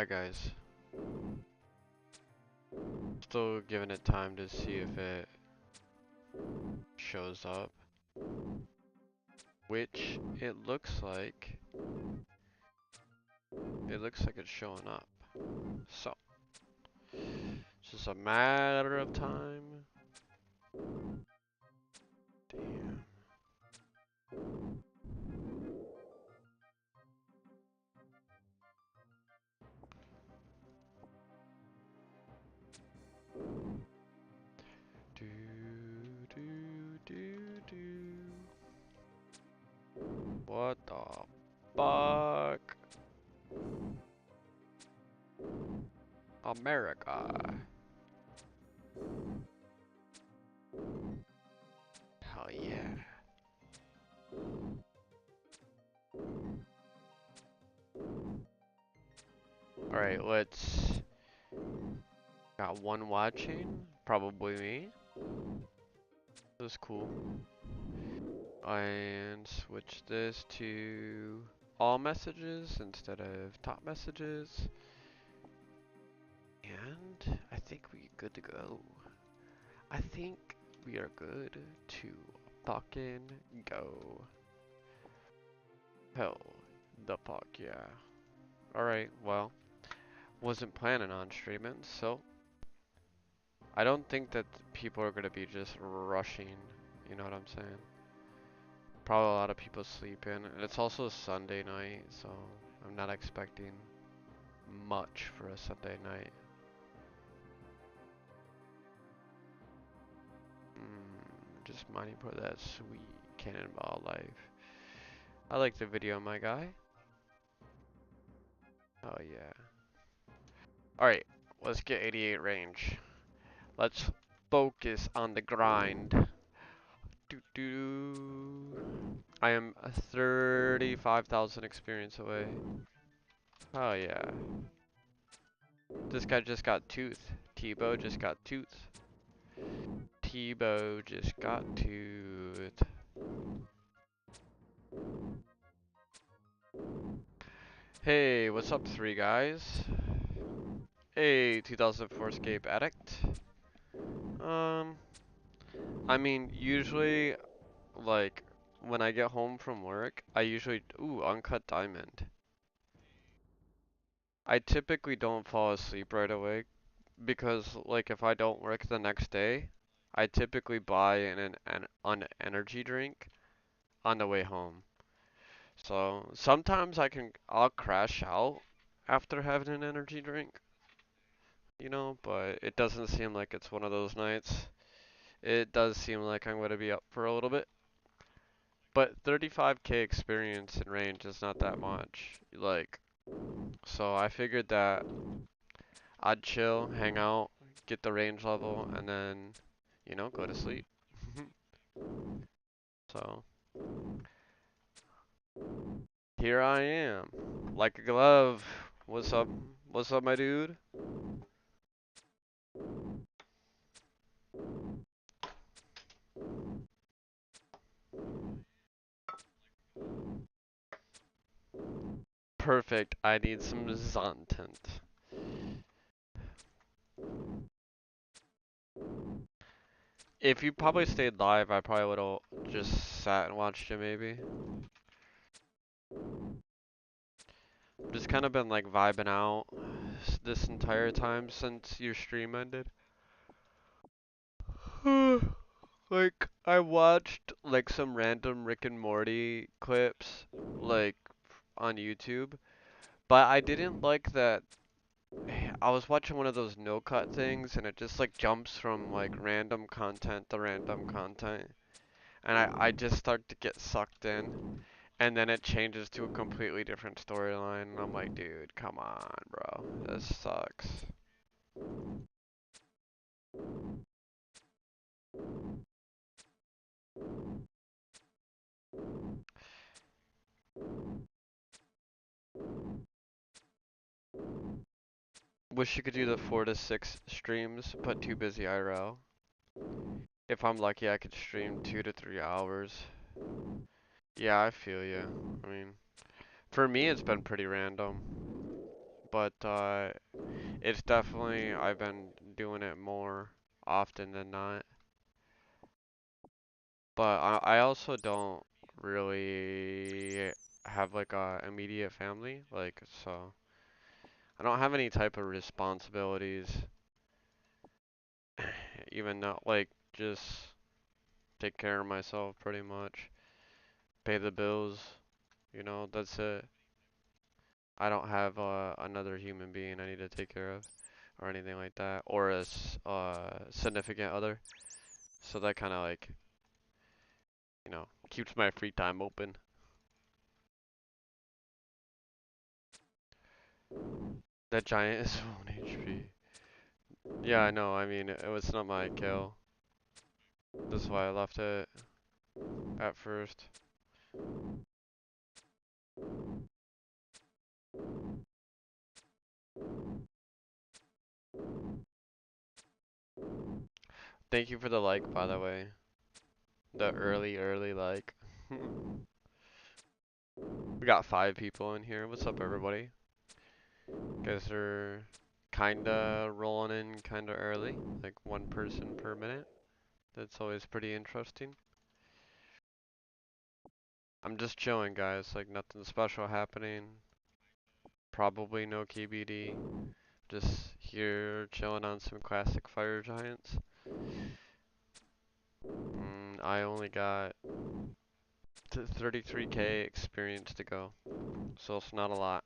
Hi guys. Still giving it time to see if it shows up. Which it looks like it's showing up. So, it's just a matter of time. Damn. Do do do do. What the fuck? America. Hell yeah. Alright, let's... Got one watching. Probably me. That's cool. And switch this to all messages instead of top messages. And I think we're good to go. I think we are good to fucking go. Hell, the fuck yeah. Alright, well, wasn't planning on streaming, so I don't think that people are gonna be just rushing, you know what I'm saying? Probably a lot of people sleeping, and it's also a Sunday night, so I'm not expecting much for a Sunday night. Just mining for that sweet cannonball life. I like the video, my guy. Oh yeah. Alright, let's get 88 range. Let's focus on the grind. I am 35,000 experience away. Oh yeah. This guy just got tooth. Tebow just got tooth. Tebow just got tooth. Hey, what's up, three guys? Hey, 2004 Escape Addict. I mean, usually, like, when I get home from work, ooh, uncut diamond. I typically don't fall asleep right away because, like, if I don't work the next day, I typically buy an energy drink on the way home. So sometimes I'll crash out after having an energy drink, but it doesn't seem like it's one of those nights. It does seem like I'm going to be up for a little bit. But 35k experience in range is not that much. So I figured that I'd chill, hang out, get the range level, and then, go to sleep. So here I am, like a glove. What's up? What's up, my dude? Perfect. I need some content. If you probably stayed live, I probably would've just sat and watched you maybe. Just kind of been like vibing out this entire time since your stream ended. Like, I watched like some random Rick and Morty clips, like on YouTube, but I didn't like that. I was watching one of those no cut things, and it just like jumps from like random content to random content, and I just start to get sucked in, and then it changes to a completely different storyline, and I'm like, dude, come on, bro, this sucks. Wish you could do the 4 to 6 streams, but too busy IRL. If I'm lucky, I could stream 2 to 3 hours. Yeah, I feel you. I mean, for me, it's been pretty random. but it's definitely I've been doing it more often than not. But I also don't really have like a immediate family, like so I don't have any type of responsibilities, even though like just take care of myself pretty much, pay the bills, that's it. I don't have another human being I need to take care of or anything like that, or a significant other. So that kind of like, keeps my free time open. That giant is 1 HP. Yeah, I know. I mean, it was not my kill. That's why I left it at first. Thank you for the like, by the way. The early like. We got 5 people in here. What's up, everybody? Guys are kinda rolling in kinda early, like 1 person per minute. That's always pretty interesting. I'm just chilling, guys. Like nothing special happening. Probably no KBD. Just here chilling on some classic Fire Giants. I only got 33k experience to go, so it's not a lot.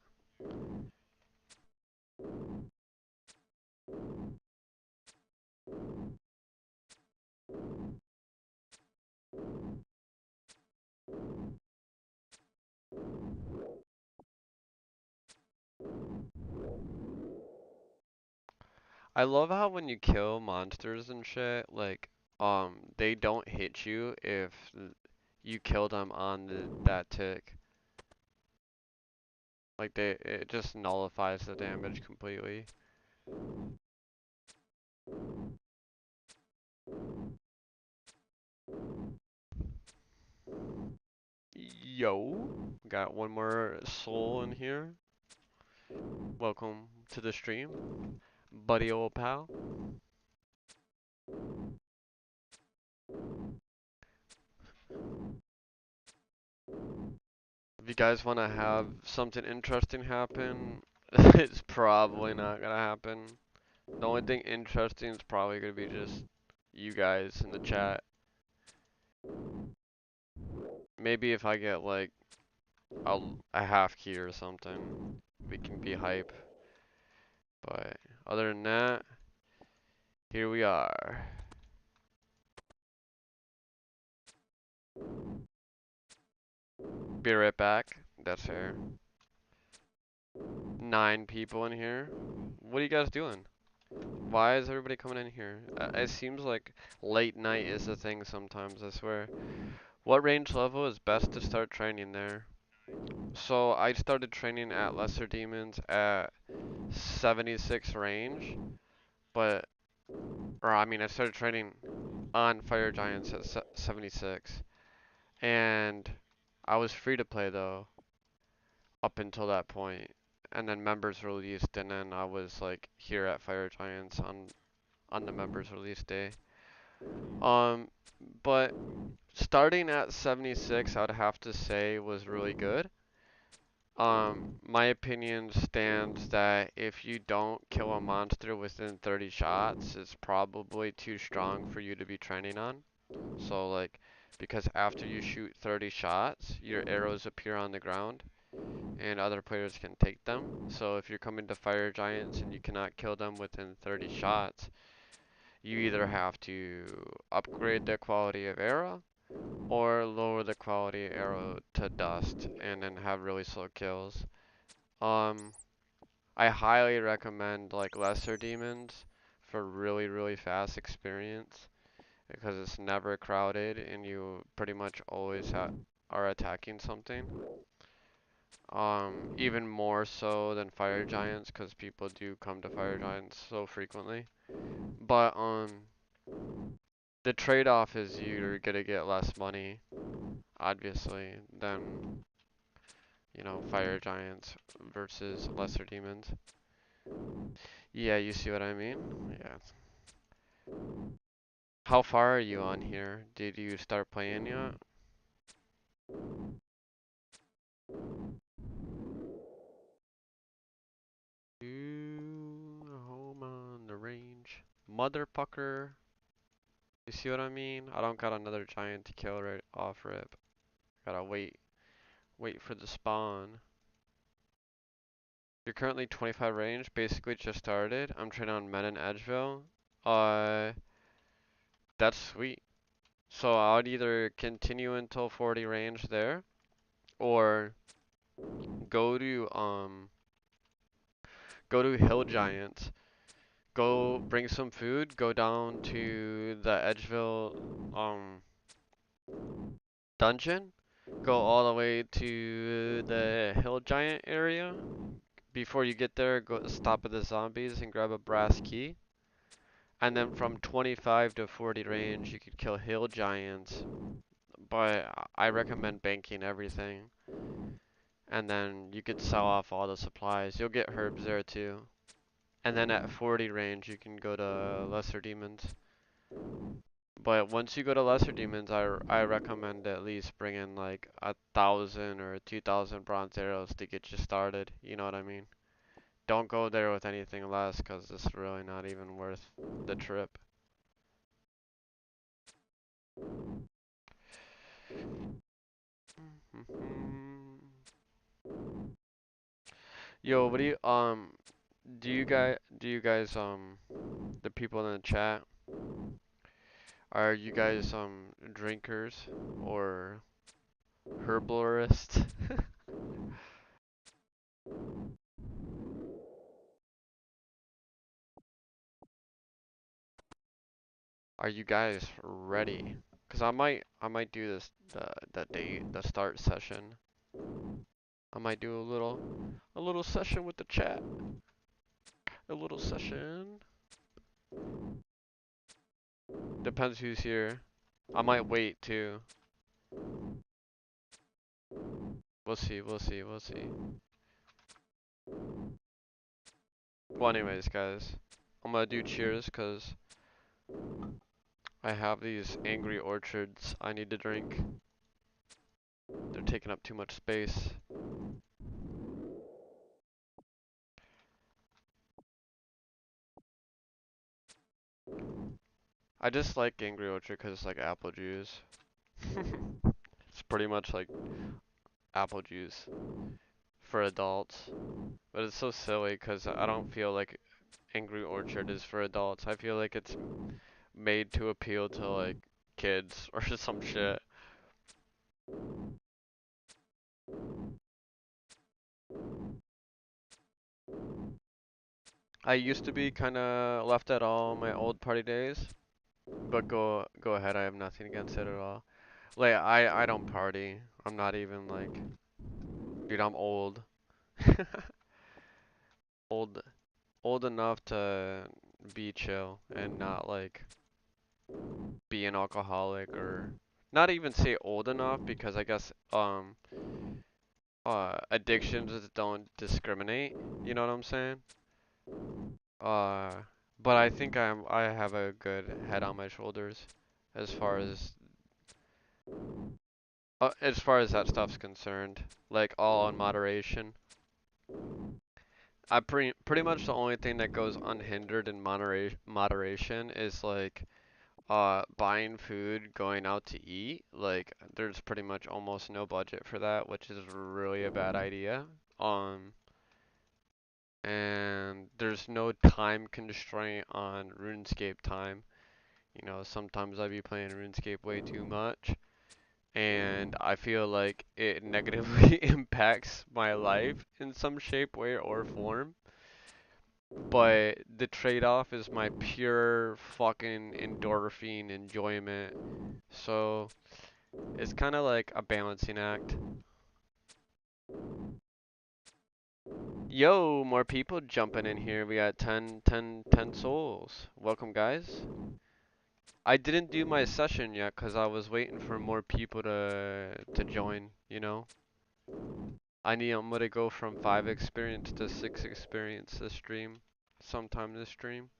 I love how when you kill monsters and shit, like, they don't hit you if you kill them on that tick. Like it just nullifies the damage completely. Yo, got one more soul in here. Welcome to the stream, buddy old pal. If you guys want to have something interesting happen, it's probably not gonna happen. The only thing interesting is probably gonna be just you guys in the chat. Maybe if I get like a half key or something, we can be hype. But other than that, here we are. Be right back. That's fair. 9 people in here. What are you guys doing? Why is everybody coming in here? It seems like late night is a thing sometimes, I swear. What range level is best to start training there? So I started training at Lesser Demons at 76 range, but, or I mean, I started training on Fire Giants at 76, and I was free to play though up until that point, and then members released, and then I was like here at Fire Giants on the members release day. Um, but starting at 76, I would have to say was really good. My opinion stands that if you don't kill a monster within 30 shots, it's probably too strong for you to be training on. So like, because after you shoot 30 shots, your arrows appear on the ground and other players can take them. So if you're coming to Fire Giants and you cannot kill them within 30 shots, you either have to upgrade the quality of arrow or lower the quality of arrow to dust and then have really slow kills. Um, I highly recommend like lesser demons for really fast experience because it's never crowded and you pretty much always are attacking something. Even more so than fire giants because people do come to fire giants so frequently. But the trade-off is you're gonna get less money, obviously, than fire giants versus lesser demons. Yeah, you see what I mean? Yeah. How far are you on here? Did you start playing yet? Home on the range. Motherfucker. You see what I mean? I don't got another giant to kill right off rip. Gotta wait for the spawn. You're currently 25 range, basically just started. I'm training on Men in Edgeville. Uh, that's sweet. So I'd either continue until 40 range there, or go to um go to Hill Giants. Go bring some food, go down to the Edgeville dungeon, go all the way to the Hill Giant area. Before you get there, go stop at the zombies and grab a brass key. And then from 25 to 40 range, you could kill Hill Giants, but I recommend banking everything. And then you could sell off all the supplies. You'll get herbs there too. And then at 40 range, you can go to Lesser Demons. But once you go to Lesser Demons, I recommend at least bringing like 1,000 or 2,000 bronze arrows to get you started. You know what I mean? Don't go there with anything less, cause it's really not even worth the trip. Yo, what do you guys the people in the chat, are you guys drinkers or herblorists? Are you guys ready? Cause I might do this the start session. I might do a little session with the chat. A little session. Depends who's here. I might wait too. We'll see, we'll see, we'll see. Well, anyways, guys, I'm gonna do cheers cause I have these angry orchards I need to drink. They're taking up too much space. I just like Angry Orchard because it's like apple juice. It's pretty much like apple juice for adults. But it's so silly because I don't feel like Angry Orchard is for adults. I feel like it's made to appeal to like kids or some shit. I used to be kind of left at all my old party days, but go ahead. I have nothing against it at all. Like I don't party. I'm not even like, dude, I'm old. Old old enough to be chill and not like be an alcoholic, or not even say old enough because I guess addictions don't discriminate, you know what I'm saying? Uh but I think I have a good head on my shoulders as far as far as that stuff's concerned, like all in moderation. I pretty much the only thing that goes unhindered in moderation is like buying food, going out to eat. Like there's pretty much almost no budget for that, which is really a bad idea. Um and there's no time constraint on RuneScape time. Sometimes I be playing RuneScape way too much, and I feel like it negatively impacts my life in some shape, way, or form. But the trade-off is my pure fucking endorphin enjoyment. So it's kind of like a balancing act. Yo, more people jumping in here. We got 10 souls. Welcome, guys. I didn't do my session yet because I was waiting for more people to join, you know? I'm gonna go from 5 experience to 6 experience this stream. Sometime this stream.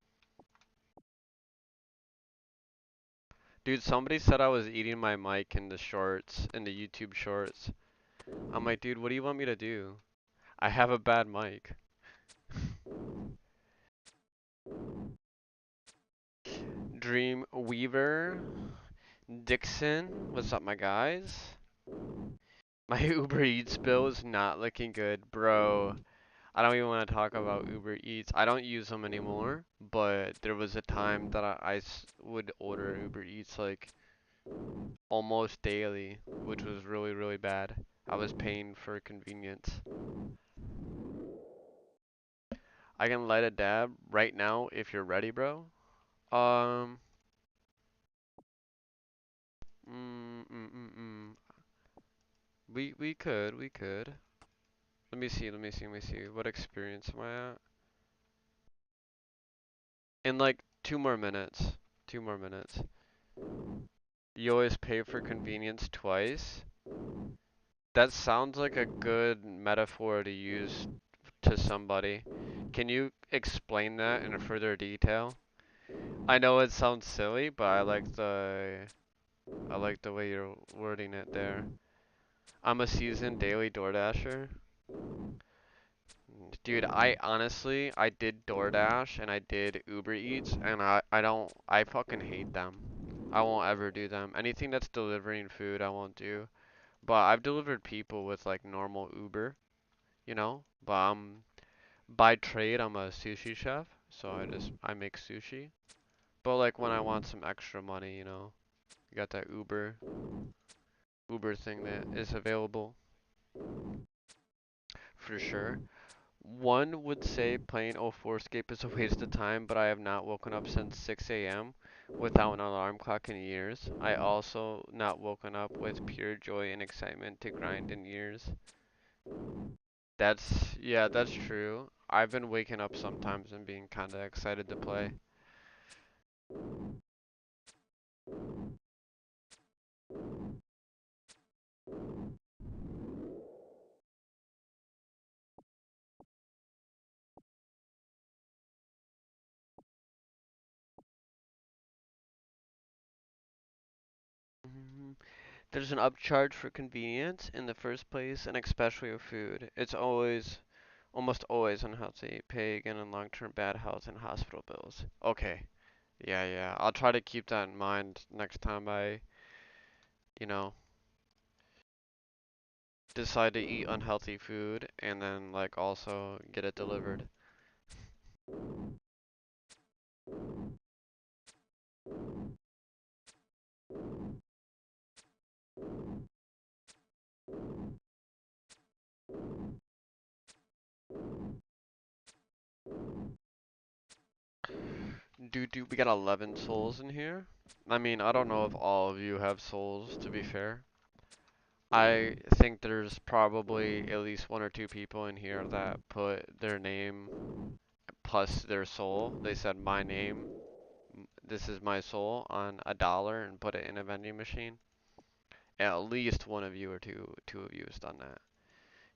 Dude, somebody said I was eating my mic in the shorts, in the YouTube shorts. I'm like, dude, what do you want me to do? I have a bad mic. Dream Weaver, Dixon, what's up, my guys? My Uber Eats bill is not looking good, bro. I don't even want to talk about Uber Eats. I don't use them anymore, but there was a time that would order Uber Eats like almost daily, which was really, really bad. I was paying for convenience. I can light a dab right now if you're ready, bro. Um, mm, mm, mm, mm. We could. Let me see. What experience am I at? In like 2 more minutes. 2 more minutes. You always pay for convenience twice. That sounds like a good metaphor to use to somebody. Can you explain that in further detail? I know it sounds silly, but I like the way you're wording it there. I'm a seasoned daily DoorDasher. Dude, I did DoorDash and I did Uber Eats and I fucking hate them. I won't ever do them. Anything that's delivering food I won't do. But I've delivered people with like normal Uber, you know? But by trade I'm a sushi chef, so I make sushi. But like when I want some extra money, you got that Uber thing that is available for sure. One would say playing 04scape is a waste of time, but I have not woken up since 6 a.m. without an alarm clock in years. I also not woken up with pure joy and excitement to grind in years. Yeah, that's true. I've been waking up sometimes and being kinda excited to play. Mhm. There's an upcharge for convenience in the first place, and especially with food. It's almost always unhealthy, pay again in long-term bad health and hospital bills. Okay, yeah. I'll try to keep that in mind next time I, you know, decide to eat unhealthy food and then like also get it delivered. Dude, we got 11 souls in here. I mean, I don't know if all of you have souls, to be fair. I think there's probably at least 1 or 2 people in here that put their name plus their soul. They said my name, this is my soul on $1 and put it in a vending machine. At least one of you or two of you has done that.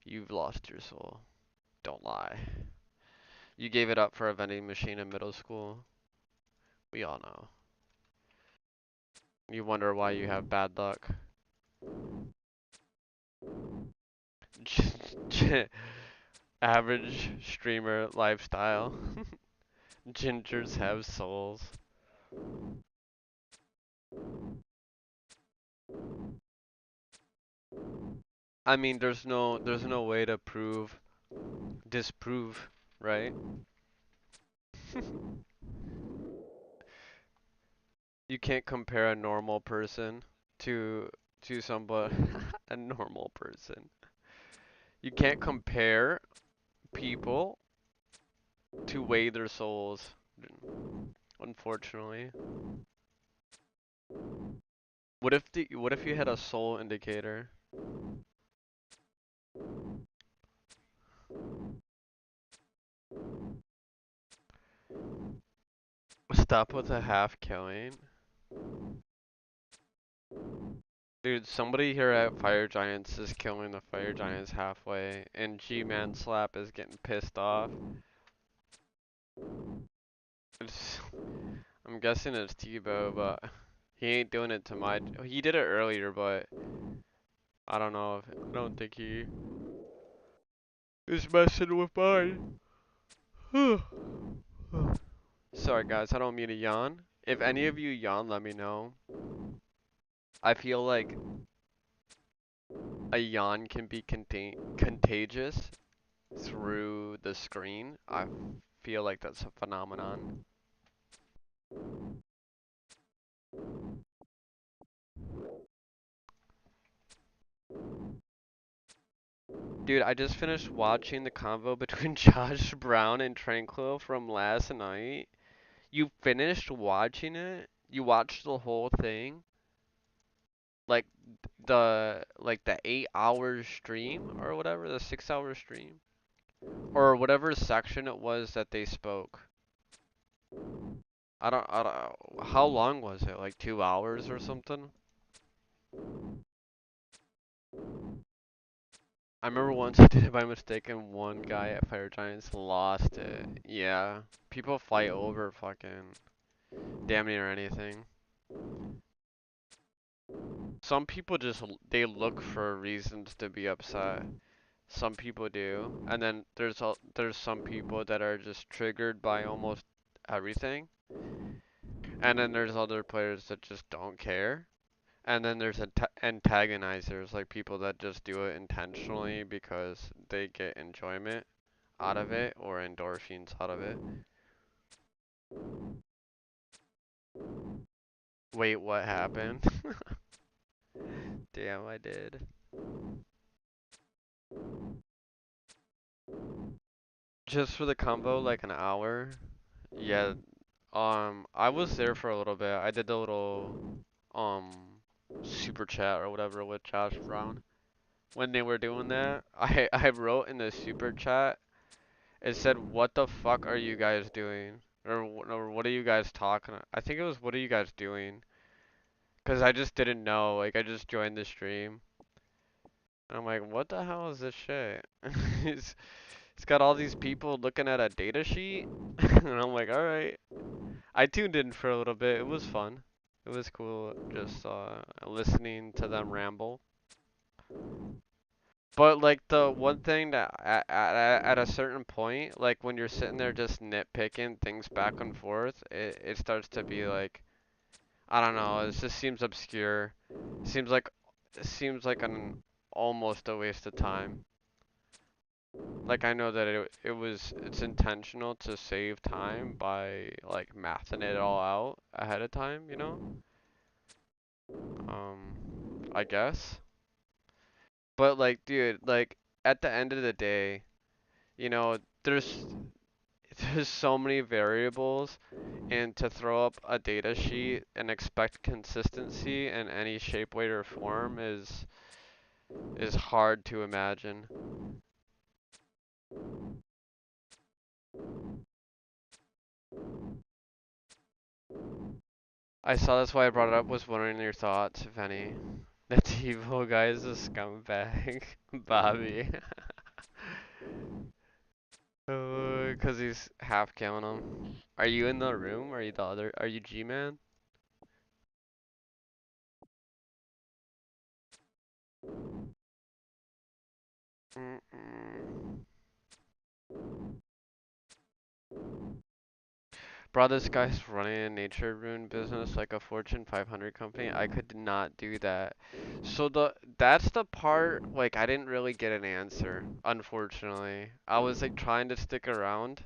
You've lost your soul. Don't lie. You gave it up for a vending machine in middle school. We all know. You wonder why you have bad luck. Average streamer lifestyle. Gingers have souls. I mean, there's no way to disprove, right? You can't compare a normal person to somebody a normal person. You can't compare people to weigh their souls, unfortunately. What if you had a soul indicator? Stop with the half killing. Dude, somebody here at Fire Giants is killing the Fire Giants halfway, and G-Man Slap is getting pissed off. It's, I'm guessing it's Tebow, but he ain't doing it to my. He did it earlier, but I don't know. I don't think he is messing with mine. Sorry, guys. I don't mean to yawn. If any of you yawn, let me know. I feel like a yawn can be contagious through the screen. I feel like that's a phenomenon. Dude, I just finished watching the convo between Josh Brown and Tranquil from last night. You finished watching it? You watched the whole thing? Like the 8 hour stream or whatever, the 6 hour stream? Or whatever section it was that they spoke. I don't, how long was it? Like 2 hours or something? I remember once I did it by mistake and one guy at Fire Giants lost it. Yeah. People fight over fucking damn near anything. Some people just they look for reasons to be upset. Some people do. And then there's some people that are just triggered by almost everything. And then there's other players that just don't care. And then there's antagonizers, like people that just do it intentionally because they get enjoyment out of it or endorphins out of it. Wait, what happened? Damn, I did. Just for the combo, like an hour. Yeah. I was there for a little bit. I did the little um super chat or whatever with Josh Brown. When they were doing that, I wrote in the super chat. It said, "What the fuck are you guys doing?" Or what are you guys talking? I think it was, "What are you guys doing?" Cause I just didn't know. Like I just joined the stream. And I'm like, "What the hell is this shit?" It's it's got all these people looking at a data sheet, and I'm like, "All right." I tuned in for a little bit. It was fun. It was cool just listening to them ramble. But like the one thing that at a certain point, like when you're sitting there just nitpicking things back and forth, it starts to be like, I don't know, it just seems obscure. Seems like seems like an almost a waste of time. Like I know that it's intentional to save time by like mathing it all out ahead of time, you know? I guess. But like, dude, like at the end of the day, you know, there's so many variables, and to throw up a data sheet and expect consistency in any shape, way, or form is hard to imagine. I saw that's why I brought it up. Was wondering your thoughts, if any. The TiVo guy is a scumbag, Bobby. Oh, 'cause he's half killing him. Are you in the room? Are you the other? Are you G-Man? Mm-mm. Bro, this guy's running a nature rune business like a Fortune 500 company. I could not do that. So that's the part like I didn't really get an answer, unfortunately. I was like trying to stick around,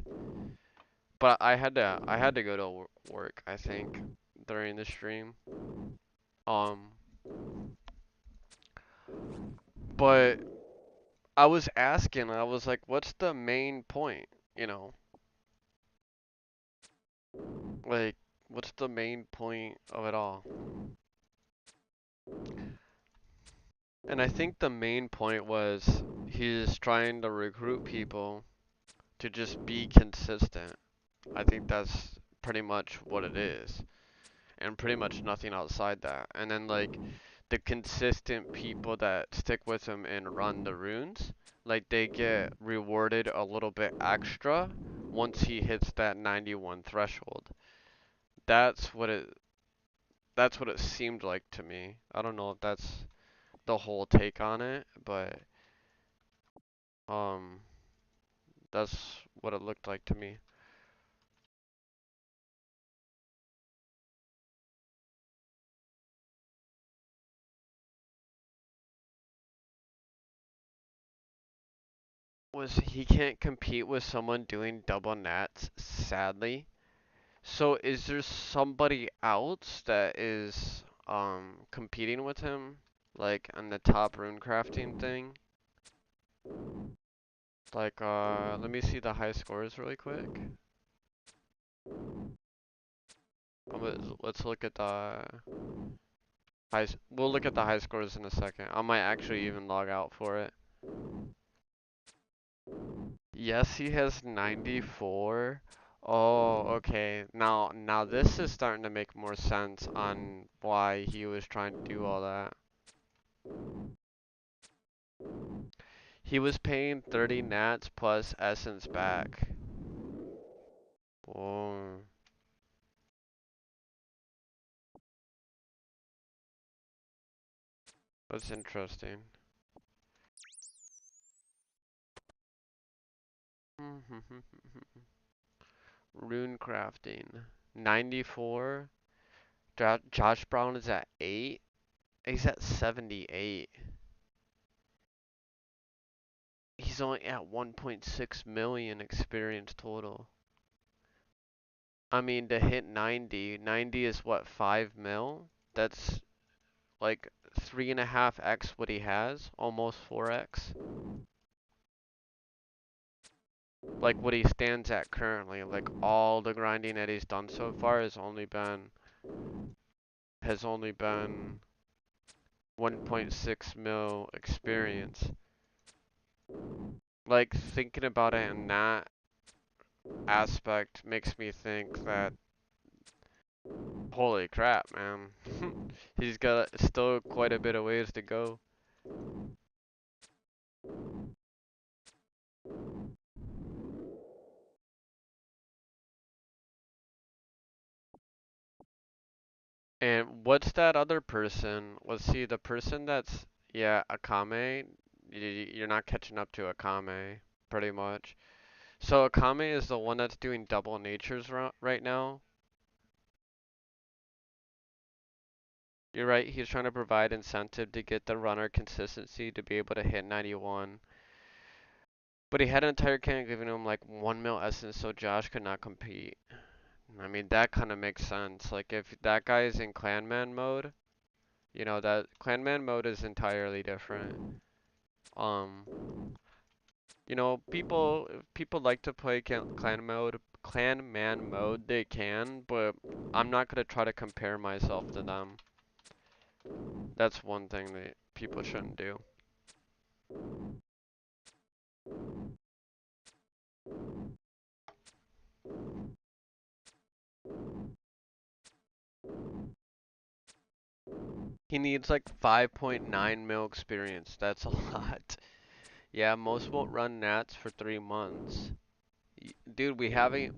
but I had to go to work, I think, during the stream. Um, but I was asking, I was like, what's the main point, you know? Like, what's the main point of it all? And I think the main point was he's trying to recruit people to just be consistent. I think that's pretty much what it is. And pretty much nothing outside that. And then like the consistent people that stick with him and run the runes, like they get rewarded a little bit extra once he hits that 91 threshold. That's what it that's what it seemed like to me. I don't know if that's the whole take on it, but um that's what it looked like to me. Was he can't compete with someone doing double nats, sadly. So is there somebody else that is competing with him? Like on the top rune crafting thing? Like let me see the high scores really quick. Let's look at the we'll look at the high scores in a second. I might actually even log out for it. Yes, he has 94. Oh, okay. Now this is starting to make more sense on why he was trying to do all that. He was paying 30 nats plus essence back. Oh, that's interesting. Rune crafting. 94. Josh Brown is at 8. He's at 78. He's only at 1.6 million experience total. I mean, to hit 90, 90 is what, 5 mil? That's like 3.5x what he has, almost 4x. Like what he stands at currently. Like all the grinding that he's done so far has only been 1.6 mil experience. Like thinking about it in that aspect makes me think that holy crap, man. He's got still quite a bit of ways to go. And what's that other person? Let's see, the person that's, yeah, Akame. You're not catching up to Akame, pretty much. So Akame is the one that's doing double natures right now. You're right, he's trying to provide incentive to get the runner consistency to be able to hit 91. But he had an entire can giving him like 1 mil essence so Josh could not compete. I mean, that kind of makes sense. Like if that guy is in clanman mode, that clanman mode is entirely different. Um, people like to play clan mode, they can, but I'm not gonna try to compare myself to them. That's one thing that people shouldn't do. He needs like 5.9 mil experience. That's a lot. Yeah, most won't run nats for 3 months. Dude, we haven't,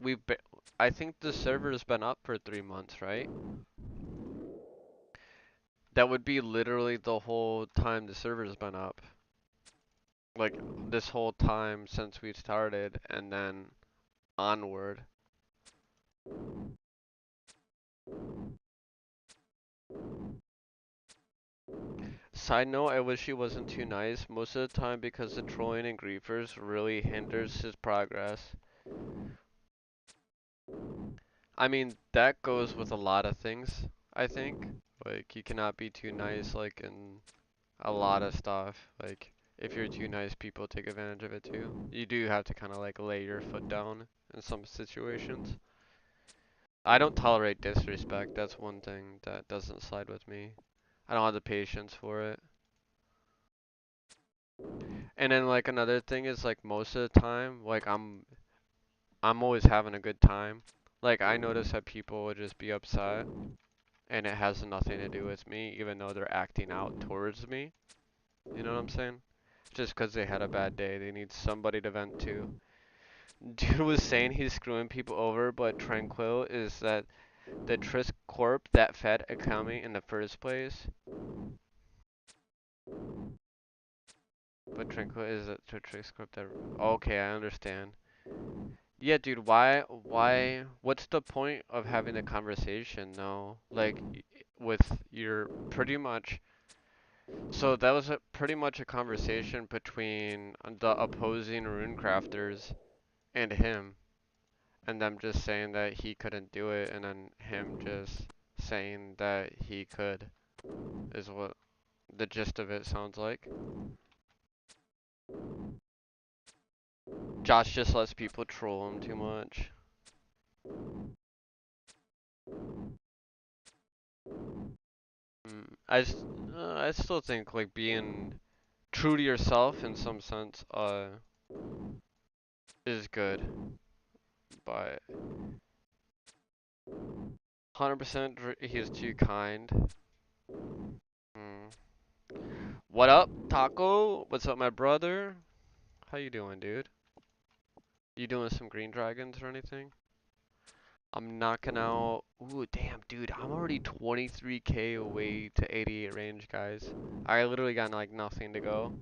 I think the server's been up for 3 months, right? That would be literally the whole time the server's been up. Like, this whole time since we started, and then onward. Side note, I wish he wasn't too nice most of the time because the trolling and griefers really hinders his progress. I mean, that goes with a lot of things, I think. Like, you cannot be too nice, like, in a lot of stuff. Like, if you're too nice, people take advantage of it too. You do have to kind of, like, lay your foot down in some situations. I don't tolerate disrespect. That's one thing that doesn't slide with me. I don't have the patience for it. And then, like, another thing is, like, most of the time, like, I'm always having a good time. Like, I notice that people would just be upset. and it has nothing to do with me, even though they're acting out towards me. You know what I'm saying? Just 'cause they had a bad day, they need somebody to vent to. Dude was saying he's screwing people over, but Tranquil is that the Trisk Corp that fed Akami in the first place. But Tranquil is the Trisk Corp that. Okay, I understand. Yeah, dude, what's the point of having a conversation though? Like, with your pretty much. So that was pretty much a conversation between the opposing rune crafters and him, and them just saying that he couldn't do it, and then him just saying that he could, is what the gist of it sounds like. Josh just lets people troll him too much. I still think like being true to yourself in some sense is good, but 100% he is too kind. Mm. What up, Taco? What's up, my brother? How you doing, dude? You doing some green dragons or anything? I'm knocking out. Ooh, damn, dude. I'm already 23k away to 88 range, guys. I literally got like nothing to go.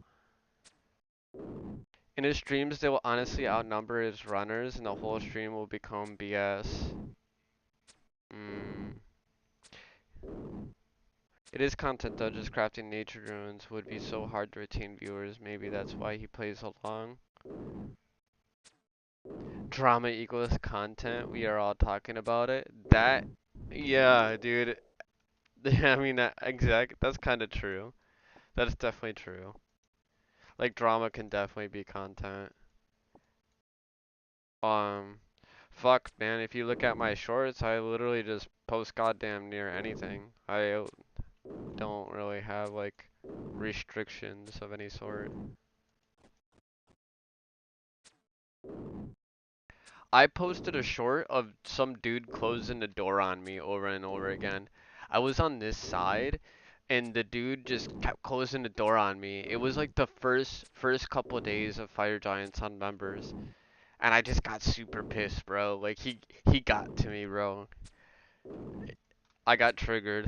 In his streams, they will honestly outnumber his runners, and the whole stream will become BS. Mm. It is content though, just crafting nature runes would be so hard to retain viewers. Maybe that's why he plays along. Drama equals content. We are all talking about it. That, yeah, dude. I mean, that's kind of true. That's definitely true. Like drama can definitely be content. Um, fuck, man. If you look at my shorts, I literally just post goddamn near anything. I don't really have like restrictions of any sort. I posted a short of some dude closing the door on me over and over again. I was on this side and the dude just kept closing the door on me. It was like the first couple of days of Fire Giants on members and I just got super pissed, bro. Like he got to me, bro. I got triggered.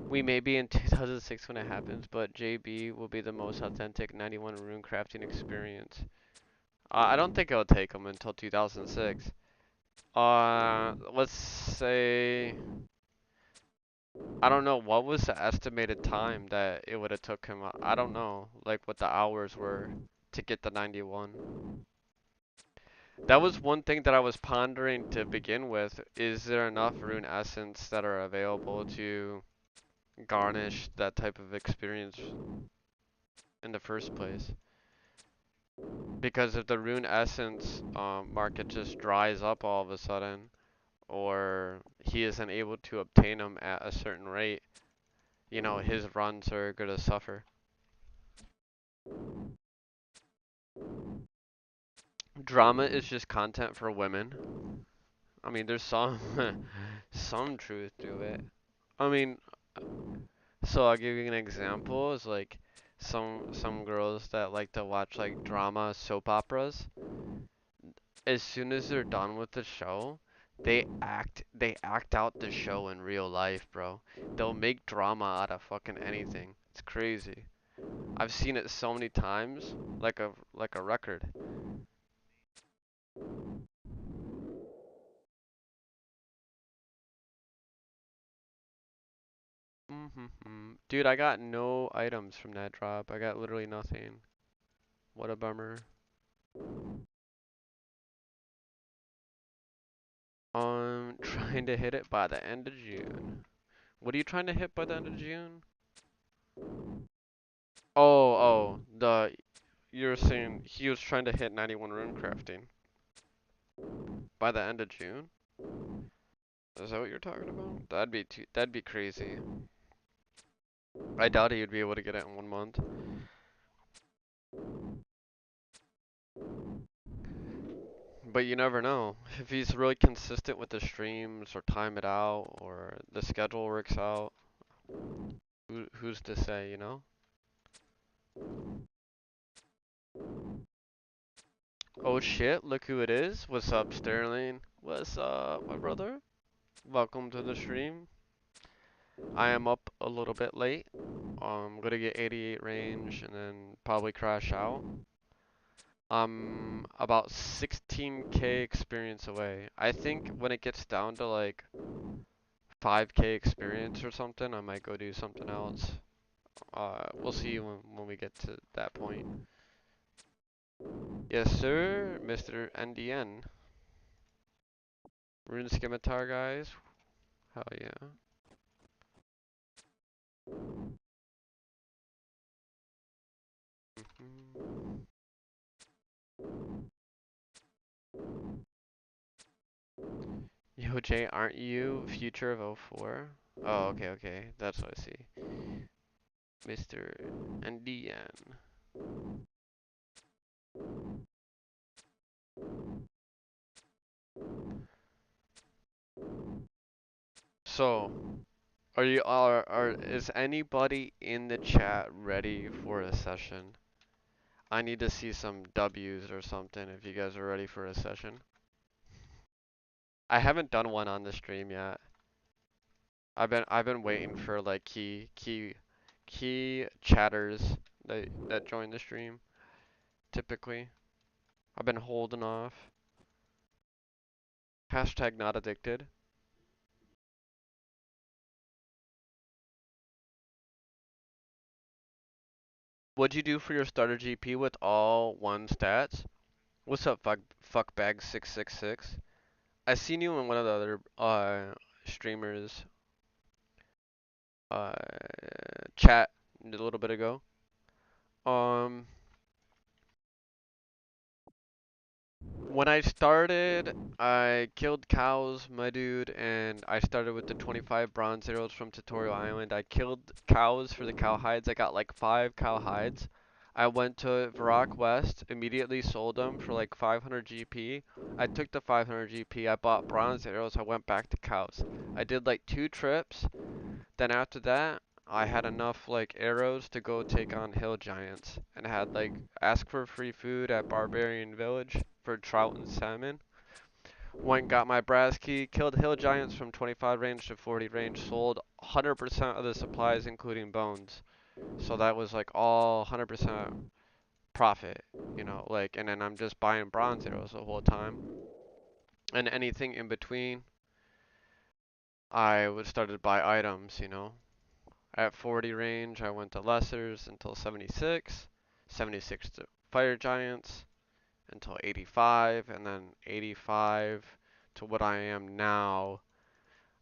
We may be in 2006 when it happens, but JB will be the most authentic 91 rune crafting experience. I don't think it'll take him until 2006. Let's say I don't know what was the estimated time that it would have took him. I don't know, like what the hours were to get the 91. That was one thing that I was pondering to begin with. Is there enough rune essence that are available to garnish that type of experience in the first place? Because if the rune essence market just dries up all of a sudden, or he isn't able to obtain them at a certain rate, you know, his runs are gonna suffer. Drama is just content for women. I mean, there's some some truth to it. I mean, so I'll give you an example. Is like some girls that like to watch like drama soap operas. As soon as they're done with the show, they act out the show in real life, bro. They'll make drama out of fucking anything. It's crazy. I've seen it so many times, like a record. Dude, I got no items from that drop. I got literally nothing. What a bummer. Trying to hit it by the end of June. What are you trying to hit by the end of June? Oh, you're saying he was trying to hit 91 rune crafting by the end of June? Is that what you're talking about? That'd be crazy. I doubt he'd be able to get it in 1 month. But you never know. If he's really consistent with the streams or time it out or the schedule works out, who's to say, you know? Oh shit, look who it is. What's up, Sterling? What's up, my brother? Welcome to the stream. I am up a little bit late. Gonna get 88 range and then probably crash out. I'm about 16k experience away. I think when it gets down to like 5k experience or something, I might go do something else. We'll see when we get to that point. Yes, sir, Mr. NDN. Rune Scimitar, guys. Hell yeah. Mhm. Yo, Jay, aren't you future of '04? Oh, okay, okay. That's what I see. Mr. NDN. So, is anybody in the chat ready for a session? I need to see some W's or something if you guys are ready for a session. I haven't done one on the stream yet. I've been waiting for like key chatters that join the stream typically. I've been holding off. Hashtag not addicted. What'd you do for your starter GP with all one stats? What's up, fuckbag666? I seen you in one of the other streamers uh chat a little bit ago. Um When I started, I killed cows, my dude, and I started with the 25 bronze arrows from Tutorial Island. I killed cows for the cow hides. I got like 5 cow hides. I went to Varrock West, immediately sold them for like 500 GP. I took the 500 GP, I bought bronze arrows, I went back to cows. I did like 2 trips, then after that, I had enough like arrows to go take on hill giants and had like ask for free food at Barbarian Village for trout and salmon. Went got my brass key, killed hill giants from 25 range to 40 range, sold 100% of the supplies including bones. So that was like all 100% profit, you know, like, and then I'm just buying bronze arrows the whole time. And anything in between, I would started to buy items, you know. At 40 range, I went to lessers until 76, 76 to fire giants until 85, and then 85 to what I am now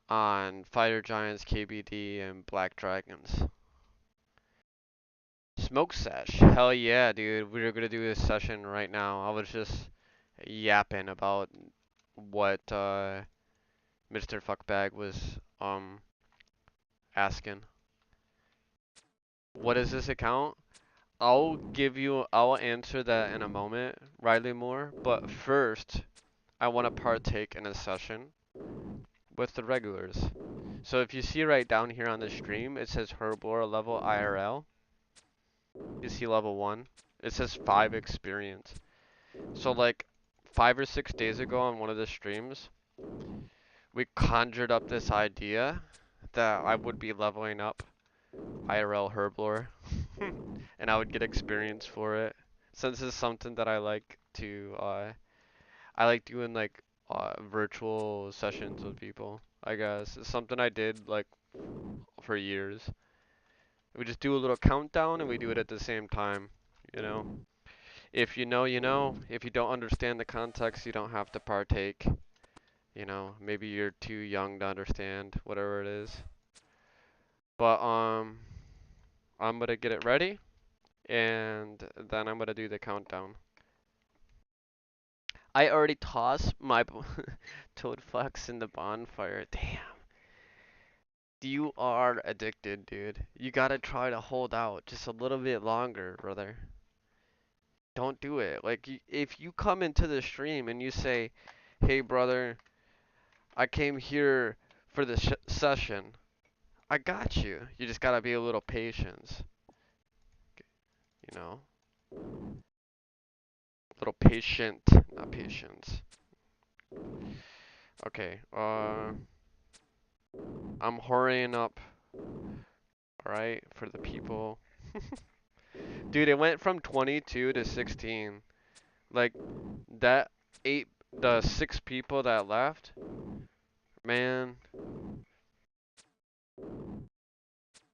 on fire giants, KBD, and black dragons. Smoke sesh, hell yeah, dude. We're gonna do this session right now. I was just yapping about what Mr. Fuckbag was asking. What is this account? I'll answer that in a moment, Riley Moore, but first, I want to partake in a session with the regulars. So if you see right down here on the stream, it says Herblore level IRL. You see level 1. It says 5 experience. So like 5 or 6 days ago on one of the streams, we conjured up this idea that I would be leveling up IRL Herblore and I would get experience for it. Since it's something that I like to I like doing like virtual sessions with people, I guess. It's something I did like for years. We just do a little countdown and we do it at the same time, you know. If you know, you know. If you don't understand the context, you don't have to partake. You know, maybe you're too young to understand whatever it is. But I'm gonna get it ready and then I'm gonna do the countdown. I already tossed my toad flax in the bonfire. Damn. You are addicted, dude. You gotta try to hold out just a little bit longer, brother. Don't do it. Like, if you come into the stream and you say, "Hey, brother, I came here for the session," I got you. You just gotta be a little patient, you know? A little patient, not patience. Okay, I'm hurrying up, alright, for the people. Dude, it went from 22 to 16. Like, that the 6 people that left, man,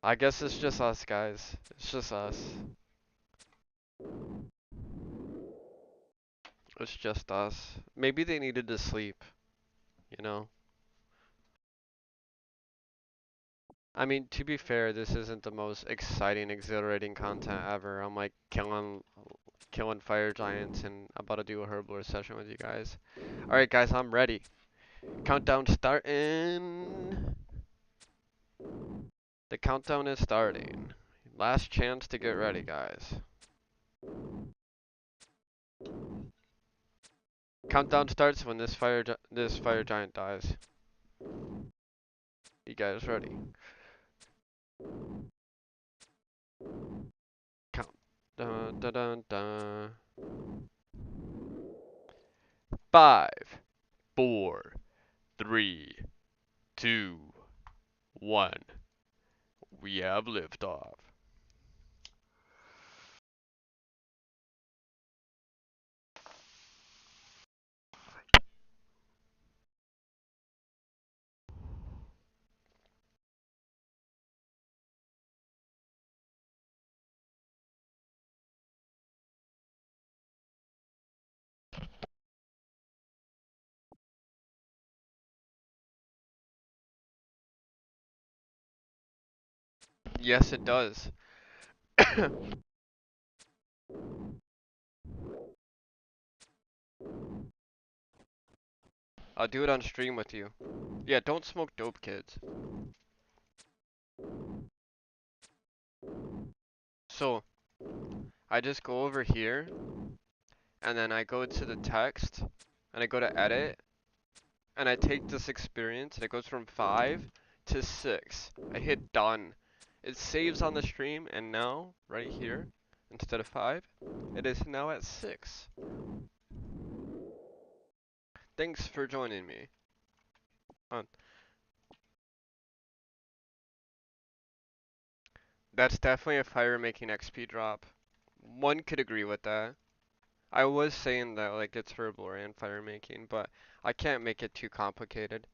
I guess it's just us, guys. It's just us. It's just us. Maybe they needed to sleep, you know? I mean, to be fair, this isn't the most exciting, exhilarating content ever. I'm like killing fire giants and about to do a herblore session with you guys. Alright guys, I'm ready. Countdown starting. The countdown is starting. Last chance to get ready, guys. Countdown starts when this fire giant dies. You guys ready? Count. Dun dun dun dun. 5, 4, 3, 2, 1. We have liftoff. Yes, it does. I'll do it on stream with you. Yeah, don't smoke dope, kids. So, I just go over here, and then I go to the text, and I go to edit, and I take this experience, and it goes from 5 to 6. I hit done. It saves on the stream, and now, right here, instead of 5, it is now at 6. Thanks for joining me. That's definitely a fire making XP drop. One could agree with that. I was saying that like it's Herblore and fire making, but I can't make it too complicated.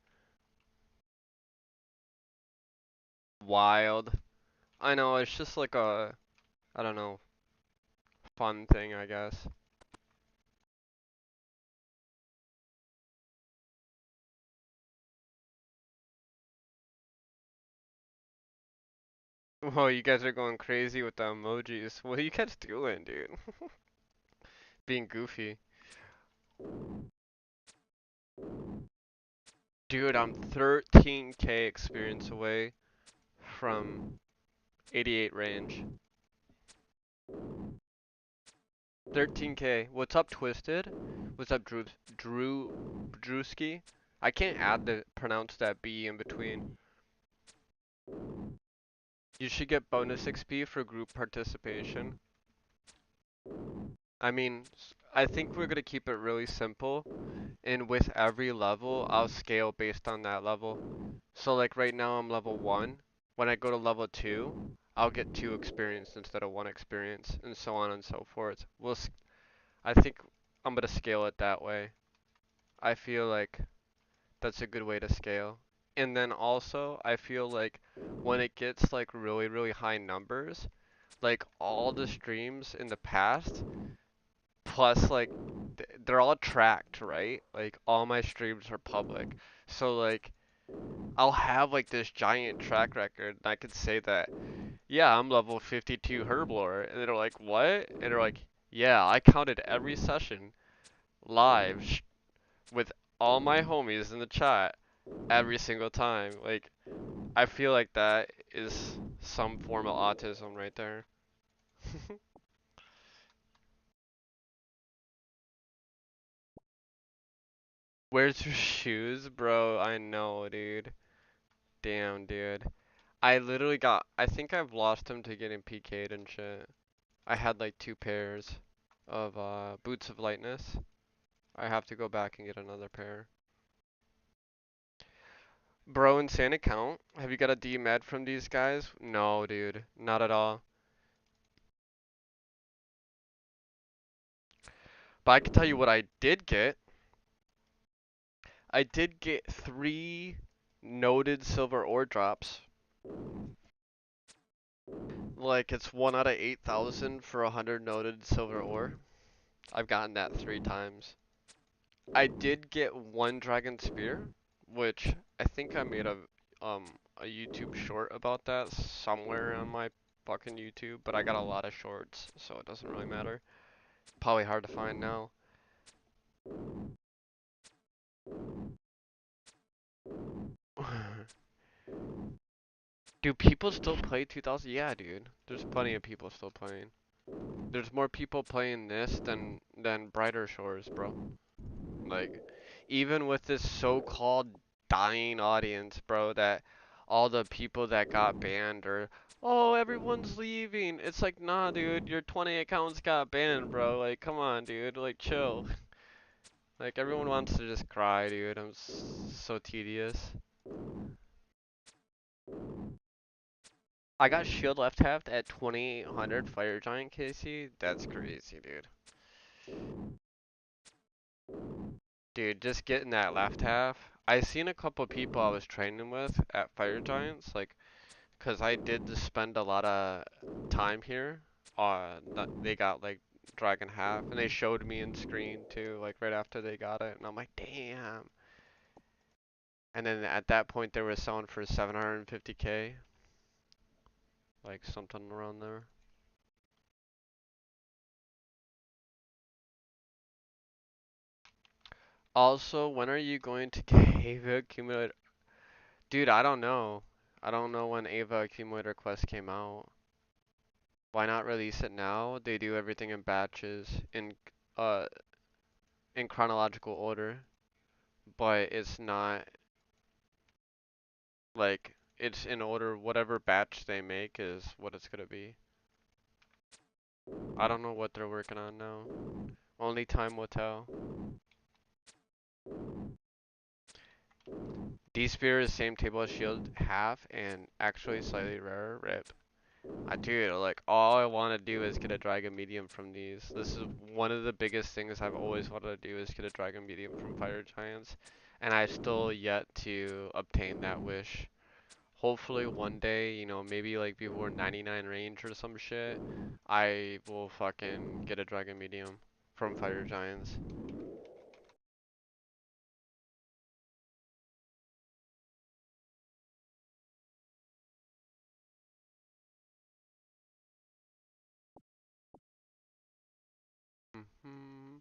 Wild. I know, it's just like a, I don't know, fun thing, I guess. Whoa, you guys are going crazy with the emojis. What are you guys doing, dude? Being goofy. Dude, I'm 13k experience away from 88 range. 13k. What's up, Twisted? What's up, Drewski? I can't pronounce that B in between. You should get bonus XP for group participation. I mean, I think we're gonna keep it really simple, and with every level, I'll scale based on that level. So like right now I'm level 1. When I go to level 2, I'll get 2 experience instead of 1 experience, and so on and so forth. I think I'm gonna scale it that way. I feel like that's a good way to scale. And then also, I feel like when it gets like really, really high numbers, like all the streams in the past, plus like they're all tracked, right? Like all my streams are public. So like I'll have like this giant track record and I could say that, yeah, I'm level 52 Herblore. And they're like, what? And they're like, yeah, I counted every session live with all my homies in the chat every single time. Like, I feel like that is some form of autism right there. Where's your shoes, bro? I know, dude. Damn, dude. I literally got. I think I've lost them to getting PK'd and shit. I had like two pairs of boots of lightness. I have to go back and get another pair. Bro, insane account. Have you got a D-med from these guys? No, dude. Not at all. But I can tell you what I did get. I did get 3 noted silver ore drops. Like it's 1 out of 8,000 for 100 noted silver ore. I've gotten that 3 times. I did get 1 dragon spear, which I think I made a YouTube short about that somewhere on my fucking YouTube, but I got a lot of shorts, so it doesn't really matter. Probably hard to find now. Do people still play 2000? Yeah, dude. There's plenty of people still playing. There's more people playing this than Brighter Shores, bro. Like, even with this so-called dying audience, bro, that all the people that got banned or oh, everyone's leaving. It's like, nah, dude, your 20 accounts got banned, bro. Like, come on, dude. Like, chill. Like, everyone wants to just cry, dude. I'm so tedious. I got shield left half at 2800 fire giant KC. That's crazy, dude. Dude, just getting that left half. I seen a couple people I was training with at fire giants, like, cause I did just spend a lot of time here. They got like dragon half, and they showed me in screen too, like right after they got it, and I'm like, damn. And then at that point, they were selling for 750k, like something around there. Also, when are you going to get Ava accumulator? Dude, I don't know. I don't know when Ava accumulator quest came out. Why not release it now? They do everything in batches uh in chronological order, but it's not like it's in order whatever batch they make is what it's gonna be. I don't know what they're working on now. Only time will tell. D-Spear is same table as Shield half and actually slightly rarer. RIP. I do like all I want to do is get a dragon medium from these. This is one of the biggest things I've always wanted to do is get a dragon medium from fire giants, and I still yet to obtain that wish. Hopefully one day, you know, maybe like before 99 range or some shit, I will fucking get a dragon medium from fire giants. Hmm.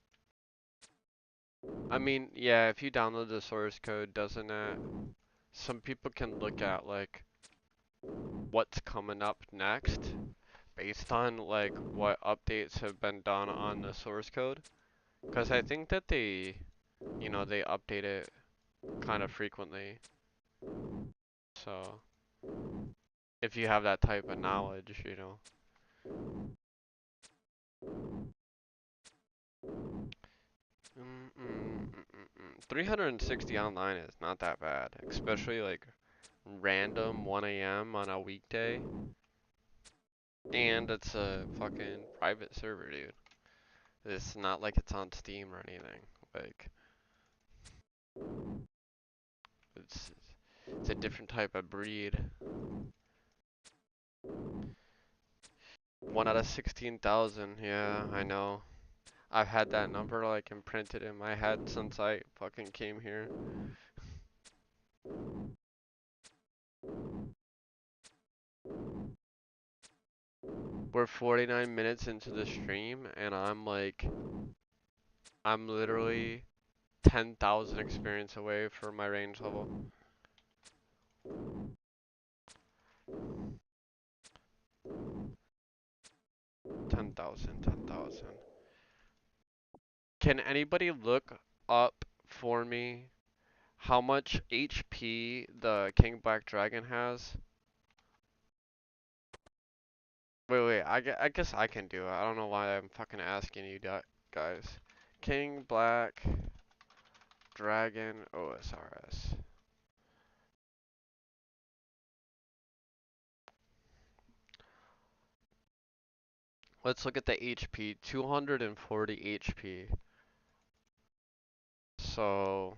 I mean, yeah, if you download the source code, doesn't it? Some people can look at like what's coming up next based on like what updates have been done on the source code. Because I think that they, you know, they update it kind of frequently. So if you have that type of knowledge, you know. 360 online is not that bad, especially like random 1 a.m. on a weekday. And it's a fucking private server, dude. It's not like it's on Steam or anything. Like, it's it's a different type of breed. 1 out of 16,000, yeah, I know. I've had that number like imprinted in my head since I fucking came here. We're 49 minutes into the stream and I'm literally 10,000 experience away for my range level. 10,000, 10,000. Can anybody look up for me how much HP the King Black Dragon has? Wait, I guess I can do it. I don't know why I'm fucking asking you guys. King Black Dragon OSRS. Let's look at the HP. 240 HP. So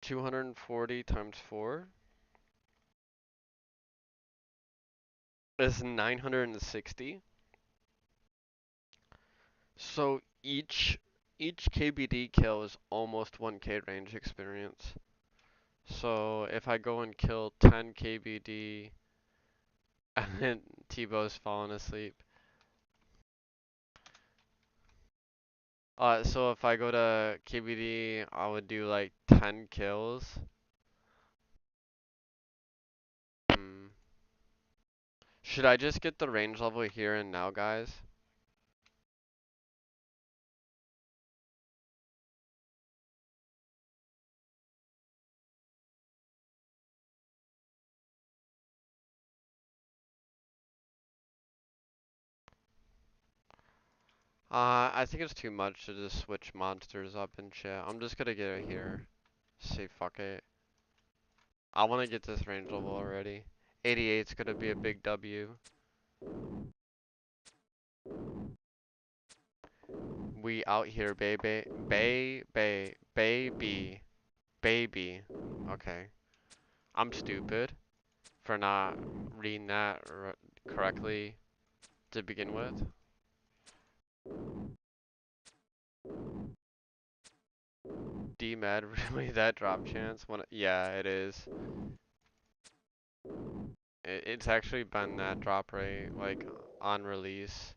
240 times 4 is 960. So each KBD kill is almost 1k range experience. So if I go and kill 10 KBD and then Tebow's falling asleep. So if I go to KBD, I would do like 10 kills. Hmm. Should I just get the range level here and now, guys? I think it's too much to just switch monsters up and shit. I'm just gonna get it here. Say fuck it. I wanna get this range level already. 88's gonna be a big W. We out here, baby. Baby. Okay. I'm stupid for not reading that correctly to begin with. D-Med, really that drop chance? Yeah, it is. It's actually been that drop rate, like, on release.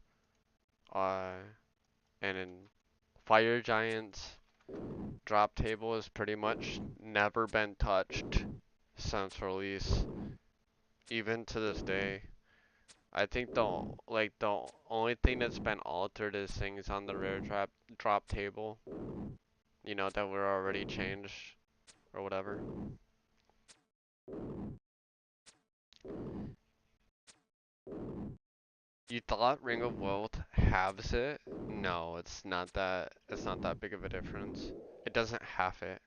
Uh, and in Fire Giants, drop table has pretty much never been touched since release, even to this day. I think the only thing that's been altered is things on the rare drop table, that were already changed or whatever. You thought Ring of Wealth halves it? No, it's not that big of a difference. It doesn't half it.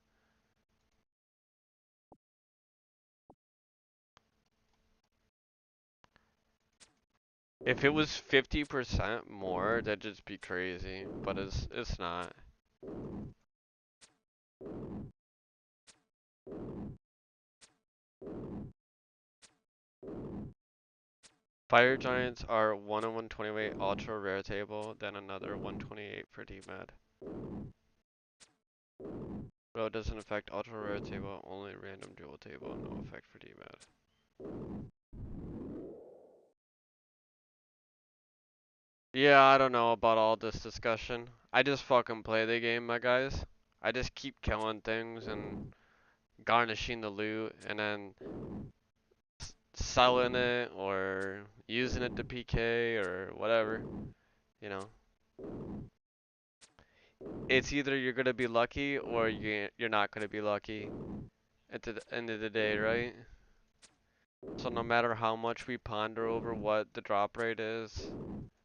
If it was 50% more, that'd just be crazy, but it's not. Fire Giants are 1 in 128 ultra rare table, then another 128 for D-Med. Bro, it doesn't affect ultra rare table, only random dual table, no effect for D-Med. Yeah, I don't know about all this discussion. I just fucking play the game, my guys. I just keep killing things and garnishing the loot and then selling it or using it to PK or whatever, you know. It's either you're gonna be lucky or you're not gonna be lucky at the end of the day, right? So no matter how much we ponder over what the drop rate is,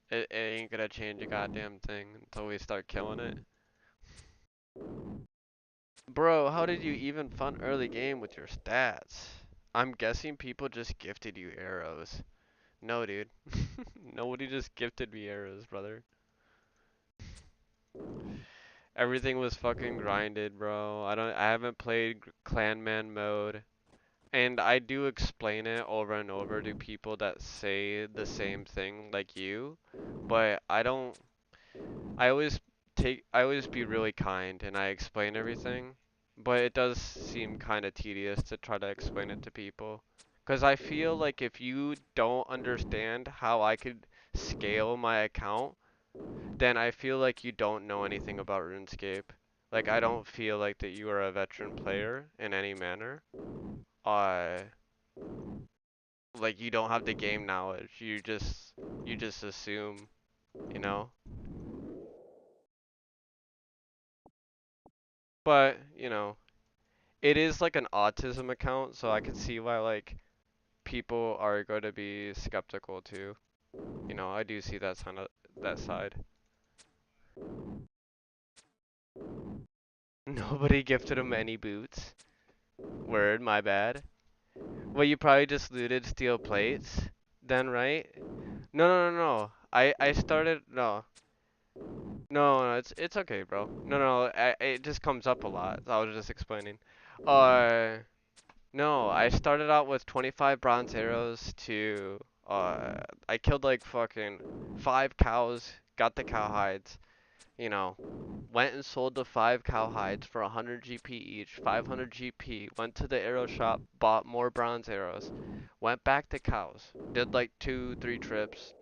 it ain't gonna change a goddamn thing until we start killing it. Bro, how did you even fund early game with your stats? I'm guessing people just gifted you arrows. No, dude. Nobody just gifted me arrows, brother. Everything was fucking grinded, bro. I haven't played Clanman mode. And I do explain it over and over to people that say the same thing like you, but I always be really kind and I explain everything, but it does seem kind of tedious to try to explain it to people. Because I feel like if you don't understand how I could scale my account, then I feel like you don't know anything about RuneScape. Like, I don't feel like that you are a veteran player in any manner. Uh, like you don't have the game knowledge. You just assume, you know. But it is like an autism account, so I can see why like people are going to be skeptical too. I do see that side. Nobody gifted him any boots. Word, my bad. Well, you probably just looted steel plates then, right? No, no, no, no. I started no. No, no, it's okay, bro. No, no, it just comes up a lot. I was just explaining. Uh, no, I started out with 25 bronze arrows to I killed like fucking 5 cows, got the cow hides, you know, went and sold the 5 cow hides for 100 GP each, 500 GP, went to the arrow shop, bought more bronze arrows, went back to cows, did like 2, 3 trips,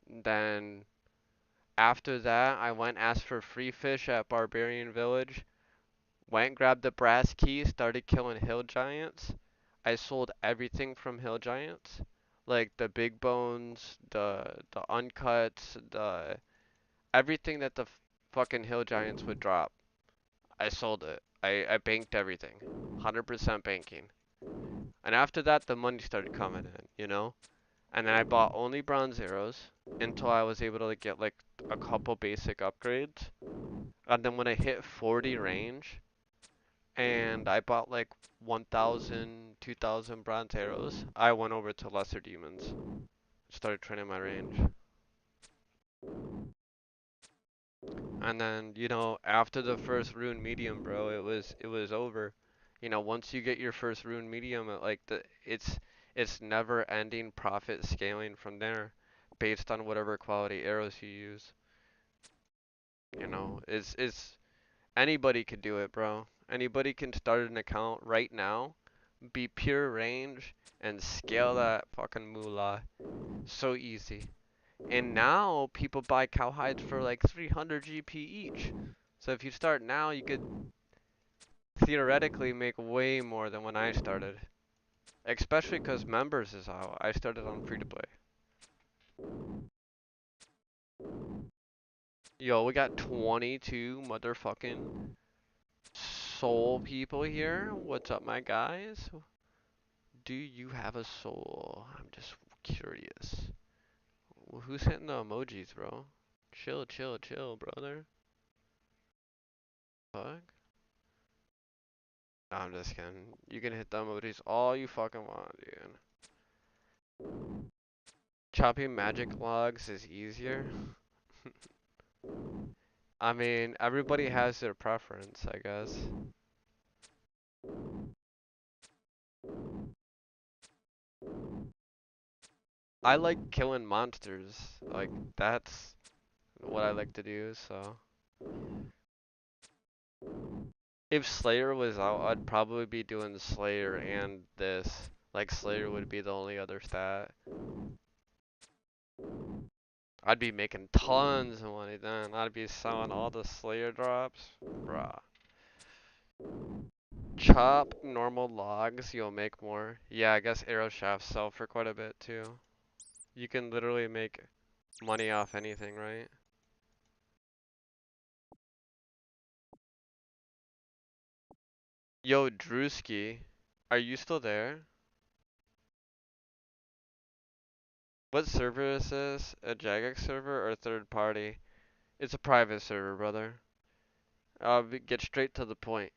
then after that I went asked for free fish at Barbarian Village, went grabbed the brass key, started killing hill giants. I sold everything from hill giants, like the big bones, the uncuts, the everything that the fucking hill giants would drop. I sold it. I banked everything. 100% banking. And after that, the money started coming in. And then I bought only bronze arrows until I was able to like, get like a couple basic upgrades. And then when I hit 40 range and I bought like 1,000, 2,000 bronze arrows, I went over to lesser demons. Started training my range. And then, after the first rune medium, bro, it was over. Once you get your first rune medium, it's never ending profit scaling from there based on whatever quality arrows you use. It's anybody could do it, bro. Anybody can start an account right now, be pure range and scale that fucking moolah. So easy. And now people buy cowhides for like 300 GP each. So if you start now, you could theoretically make way more than when I started. Especially because members is out. I started on free to play. Yo, we got 22 motherfucking soul people here. What's up, my guys? Do you have a soul? I'm just curious. Who's hitting the emojis, bro? Chill, chill, chill, brother. Fuck. I'm just kidding. You can hit the emojis all you fucking want, dude. Chopping magic logs is easier. I mean, everybody has their preference, I guess. I like killing monsters. Like, that's what I like to do, so. If Slayer was out, I'd probably be doing Slayer and this. Like, Slayer would be the only other stat. I'd be making tons of money then. I'd be selling all the Slayer drops. Bruh. Chop normal logs, you'll make more. Yeah, I guess arrow shafts sell for quite a bit too. You can literally make money off anything, right? Yo, Drewski, are you still there? What server is this? A Jagex server or a third party? It's a private server, brother. Get straight to the point.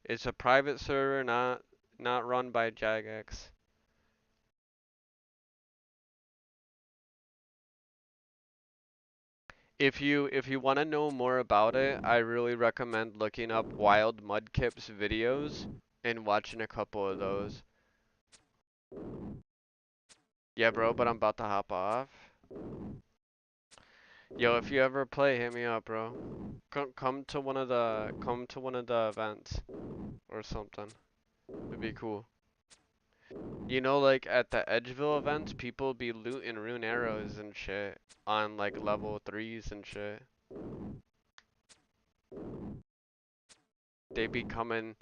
It's a private server, not run by Jagex. If you want to know more about it, I really recommend looking up Wild Mudkip's videos and watching a couple of those. Yeah, bro, but I'm about to hop off. Yo, if you ever play, hit me up, bro. Come to one of the events or something. It'd be cool. Like at the Edgeville events, people be looting rune arrows and shit on like level 3s and shit. They be coming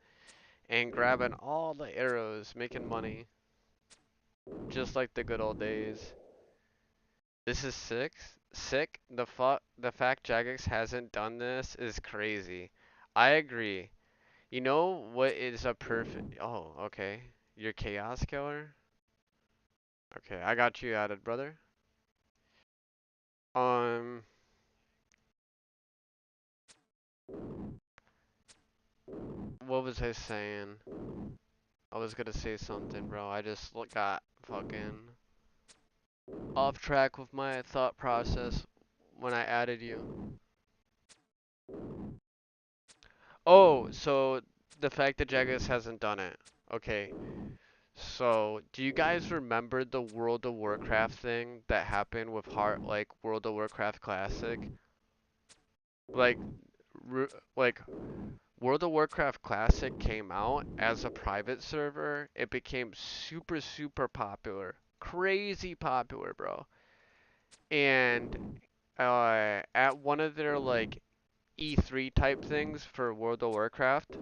and grabbing all the arrows, making money. just like the good old days. This is sick. Sick. The fact Jagex hasn't done this is crazy. I agree. You know what is a perfect? Oh, okay. You're Chaos Killer. Okay, I got you added, brother. Um, what was I saying? I was gonna say something, bro. I just got fucking off track with my thought process when I added you. Oh, so the fact that Jagex hasn't done it. Okay. So, do you guys remember the World of Warcraft thing that happened with like World of Warcraft Classic? Like, r like World of Warcraft Classic came out as a private server. It became super, super popular, crazy popular, bro. And at one of their like E3 type things for World of Warcraft,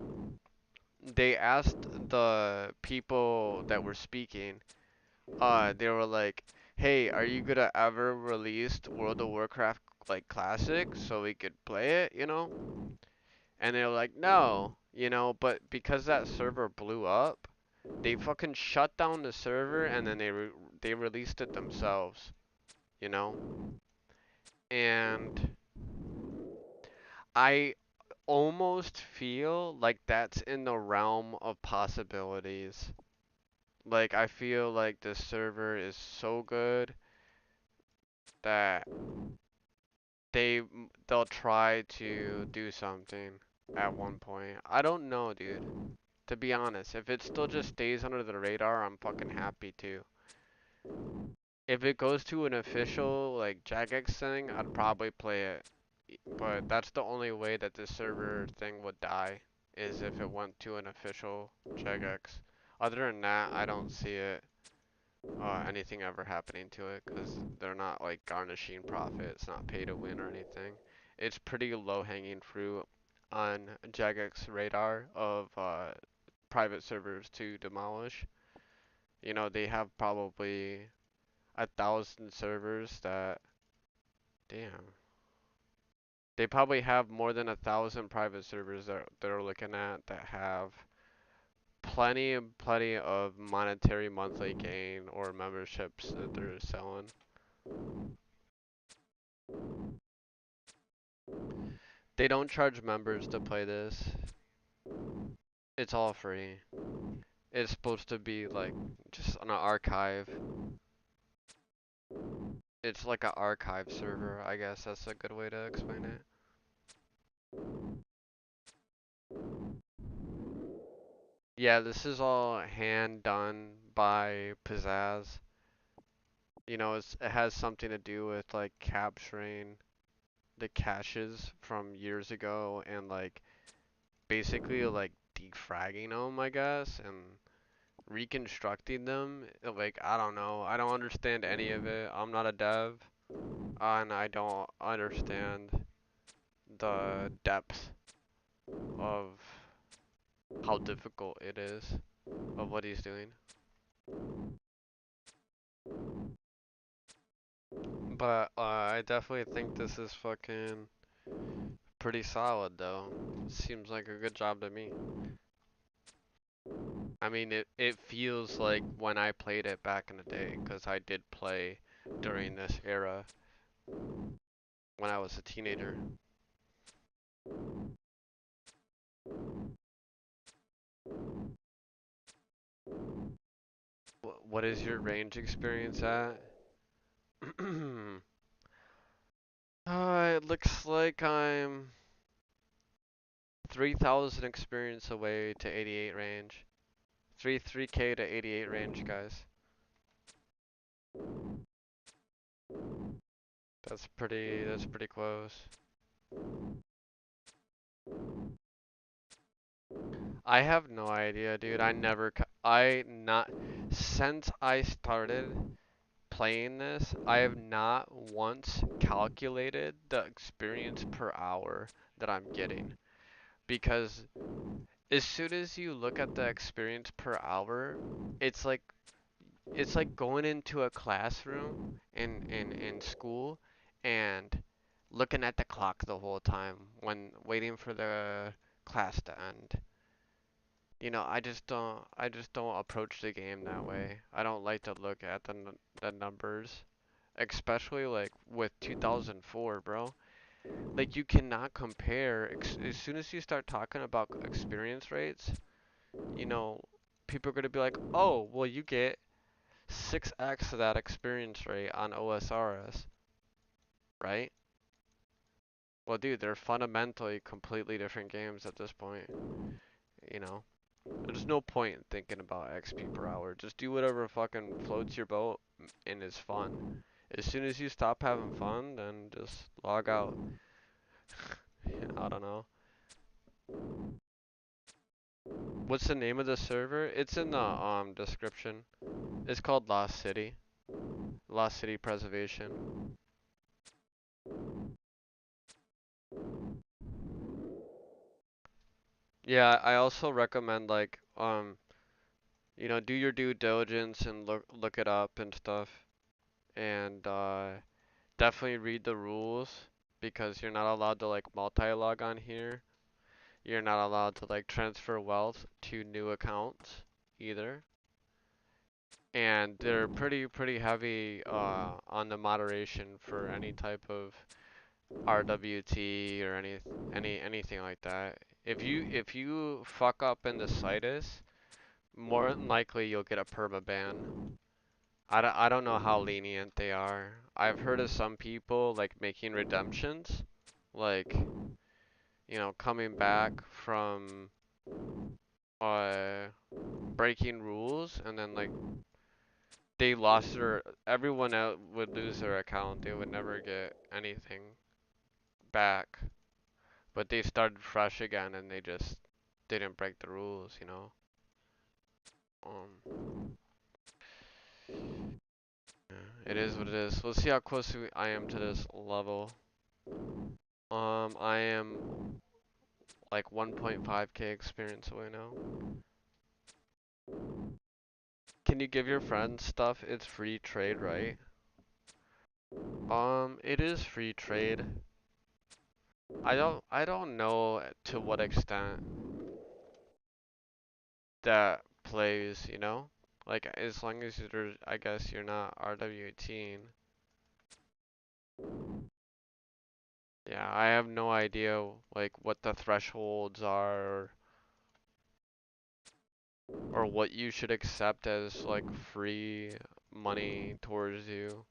they asked the people that were speaking, they were like, "Hey, are you gonna ever release World of Warcraft like Classic so we could play it, you know?" And they're like, "No, you know," but because that server blew up, they fucking shut down the server and then they released it themselves, you know? And I almost feel like that's in the realm of possibilities. Like I feel like this server is so good that they'll try to do something at one point. I don't know, dude. To be honest, if it still just stays under the radar, I'm fucking happy too. If it goes to an official like Jagex thing, I'd probably play it. But that's the only way that this server thing would die, is if it went to an official Jagex. Other than that, I don't see it anything ever happening to it because they're not like garnishing profit. It's not pay to win or anything. It's pretty low hanging fruit on Jagex radar of private servers to demolish. You know, they have probably 1,000 servers that, damn, they probably have more than 1,000 private servers that they're looking at that have plenty and plenty of monetary monthly gain or memberships that they're selling. They don't charge members to play this. It's all free. It's supposed to be like just an archive. It's like an archive server, I guess that's a good way to explain it. Yeah, this is all hand done by Pizzazz. You know, it has something to do with like capturing the caches from years ago and like basically like defragging them, I guess, and reconstructing them. Like, I don't know. I don't understand any of it. I'm not a dev, and I don't understand the depth of how difficult it is of what he's doing. But I definitely think this is fucking pretty solid though. Seems like a good job to me. I mean, it feels like when I played it back in the day, 'cause I did play during this era when I was a teenager. What is your range experience at? It looks like I'm 3,000 experience away to 88 range. 3K to 88 range, guys. That's pretty close. I have no idea, dude. I not, since I started playing this, I have not once calculated the experience per hour that I'm getting. Because as soon as you look at the experience per hour, it's like It's like going into a classroom in school and looking at the clock the whole time when waiting for the class to end. I just don't approach the game that way. I don't like to look at the numbers, especially like with 2004, bro. Like you cannot compare as soon as you start talking about experience rates, you know, people are going to be like, "Oh, well you get 6x of that experience rate on OSRS, right?" Well, dude, they're fundamentally completely different games at this point, you know. There's no point in thinking about XP per hour. Just do whatever fucking floats your boat and is fun. As soon as you stop having fun, then just log out. I don't know. What's the name of the server? It's in the description. It's called Lost City. Lost City Preservation. Yeah, I also recommend like do your due diligence and look it up and stuff. And definitely read the rules because you're not allowed to like multi-log on here. You're not allowed to like transfer wealth to new accounts either. And they're pretty heavy on the moderation for any type of RWT or anything like that. If you fuck up in the slightest, more than likely you'll get a perma ban. I don't know how lenient they are. I've heard of some people like making redemptions, like coming back from uh breaking rules, and then like they lost everyone out would lose their account. They would never get anything back. But they started fresh again and they just didn't break the rules. Um, yeah, it is what it is. Let's see how close I am to this level. I am like 1.5k experience away now. Can you give your friends stuff? It's free trade, right? It is free trade. I don't know to what extent that plays. Like as long as I guess you're not RWTing. Yeah, I have no idea like what the thresholds are or what you should accept as like free money towards you.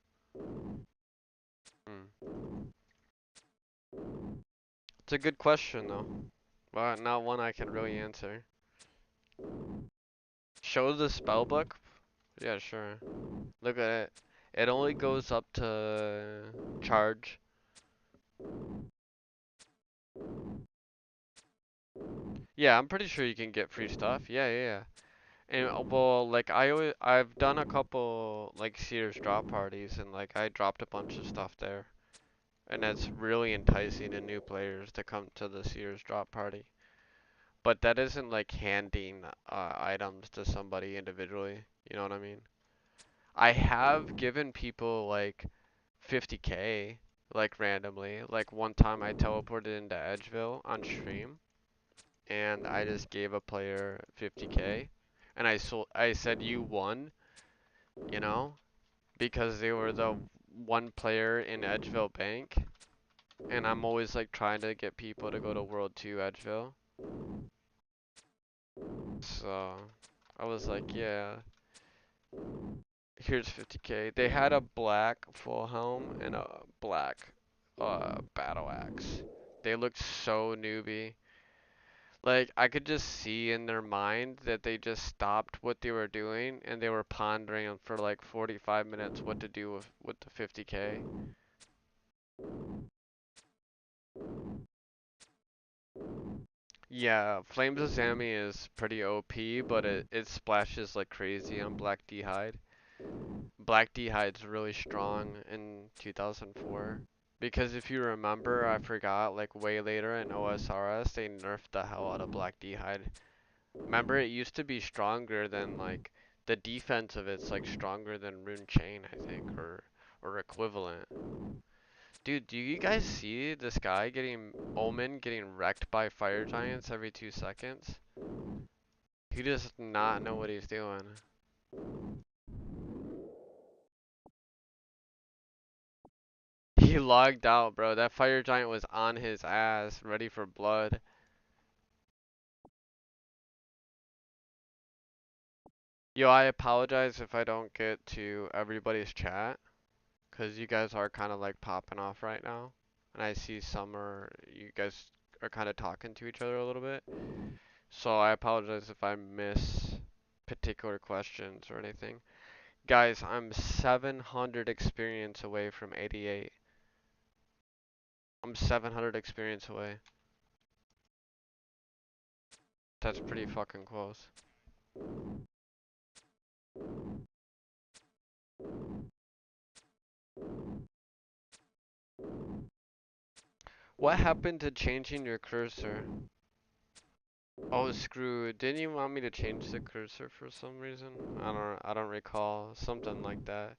Hmm. It's a good question though, but not one I can really answer. Show the spell book? Yeah, sure. Look at it. It only goes up to charge. Yeah, I'm pretty sure you can get free stuff. Yeah, yeah, yeah. And well, like I've done a couple like Sears drop parties and like I dropped a bunch of stuff there. And that's really enticing to new players to come to the Sears drop party. But that isn't like handing items to somebody individually. You know what I mean? I have given people like 50k like randomly. Like one time I teleported into Edgeville on stream and I just gave a player 50k and I said you won, you know, because they were the one player in Edgeville Bank. And I'm always like trying to get people to go to World 2 Edgeville. So I was like, yeah, here's 50k. They had a black full helm and a black battle axe. They looked so newbie. Like I could just see in their mind that they just stopped what they were doing and they were pondering for like 45 minutes what to do with the 50k. Yeah, Flames of Zami is pretty OP, but it splashes like crazy on Black D'hide. Black D'hide's really strong in 2004. Because if you remember, I forgot, like way later in OSRS, they nerfed the hell out of Black D'hide. Remember, it used to be stronger than like the defense of it's like stronger than Rune Chain, I think, or equivalent. Dude, do you guys see this guy Omen getting wrecked by fire giants every 2 seconds? He does not know what he's doing. He logged out, bro. That fire giant was on his ass, ready for blood. Yo, I apologize if I don't get to everybody's chat, cause you guys are kind of like popping off right now. And I see you guys are kind of talking to each other a little bit. So I apologize if I miss particular questions or anything. Guys, I'm 700 experience away from 88. I'm 700 experience away. That's pretty fucking close. What happened to changing your cursor? Oh, screw. Didn't you want me to change the cursor for some reason? I don't recall. Something like that.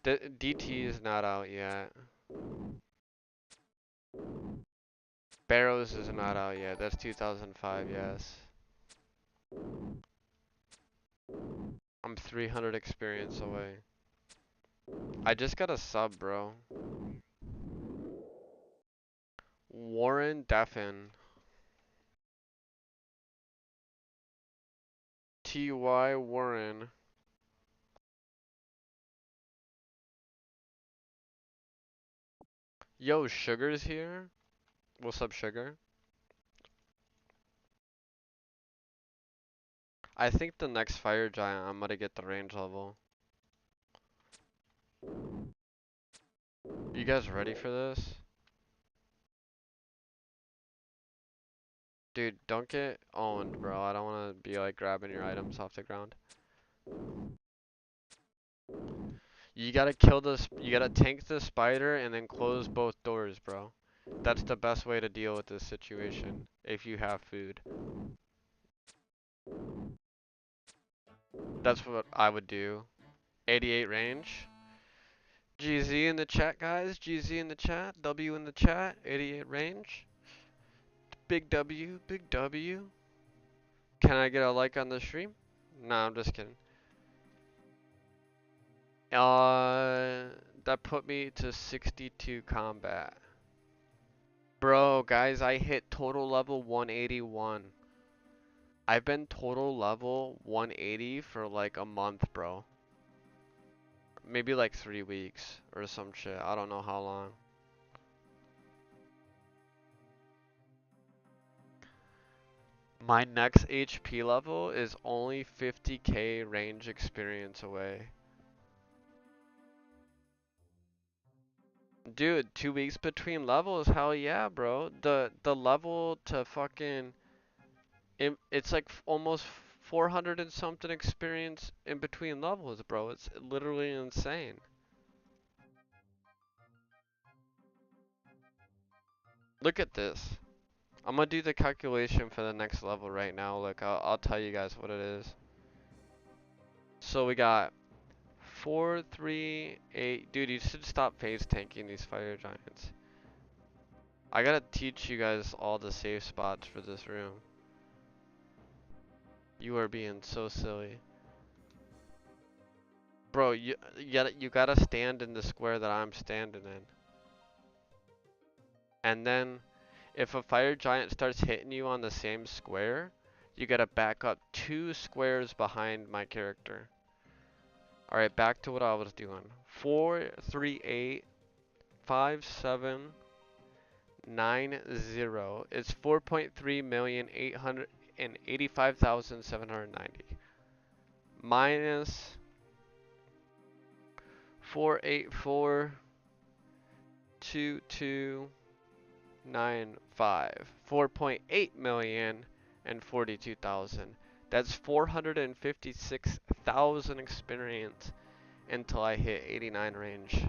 DT is not out yet. Barrows is not out yet. That's 2005, yes. I'm 300 experience away. I just got a sub, bro. Warren Deffin. T.Y. Warren. Yo, Sugar's here. What's up, Sugar? I think the next fire giant, I'm gonna get the range level. You guys ready for this? Dude, don't get owned, bro. I don't wanna be like grabbing your items off the ground. You gotta you gotta tank the spider and then close both doors, bro. That's the best way to deal with this situation, if you have food. That's what I would do. 88 range. GZ in the chat, guys. GZ in the chat. W in the chat. 88 range. Big W. Big W. Can I get a like on the stream? Nah, I'm just kidding. That put me to 62 combat. Bro, guys, I hit total level 181. I've been total level 180 for like a month, bro. Maybe like 3 weeks or some shit. I don't know how long. My next HP level is only 50k range experience away. Dude, 2 weeks between levels, hell yeah, bro. The level to fucking it's like almost 400 and something experience in between levels, bro. It's literally insane. Look at this. I'm gonna do the calculation for the next level right now. Look, I'll tell you guys what it is. So we got 4, 3, 8. Dude, you should stop phase tanking these fire giants. I gotta teach you guys all the safe spots for this room. You are being so silly. Bro, you gotta stand in the square that I'm standing in. And then, if a fire giant starts hitting you on the same square, you gotta back up 2 squares behind my character. Alright, back to what I was doing. 4, 3, 8, 5, 7, 9, 0. It's 4.3,885,790. Minus 484,2295. 4.8 million and 42,000. That's 456,000 experience until I hit 89 range.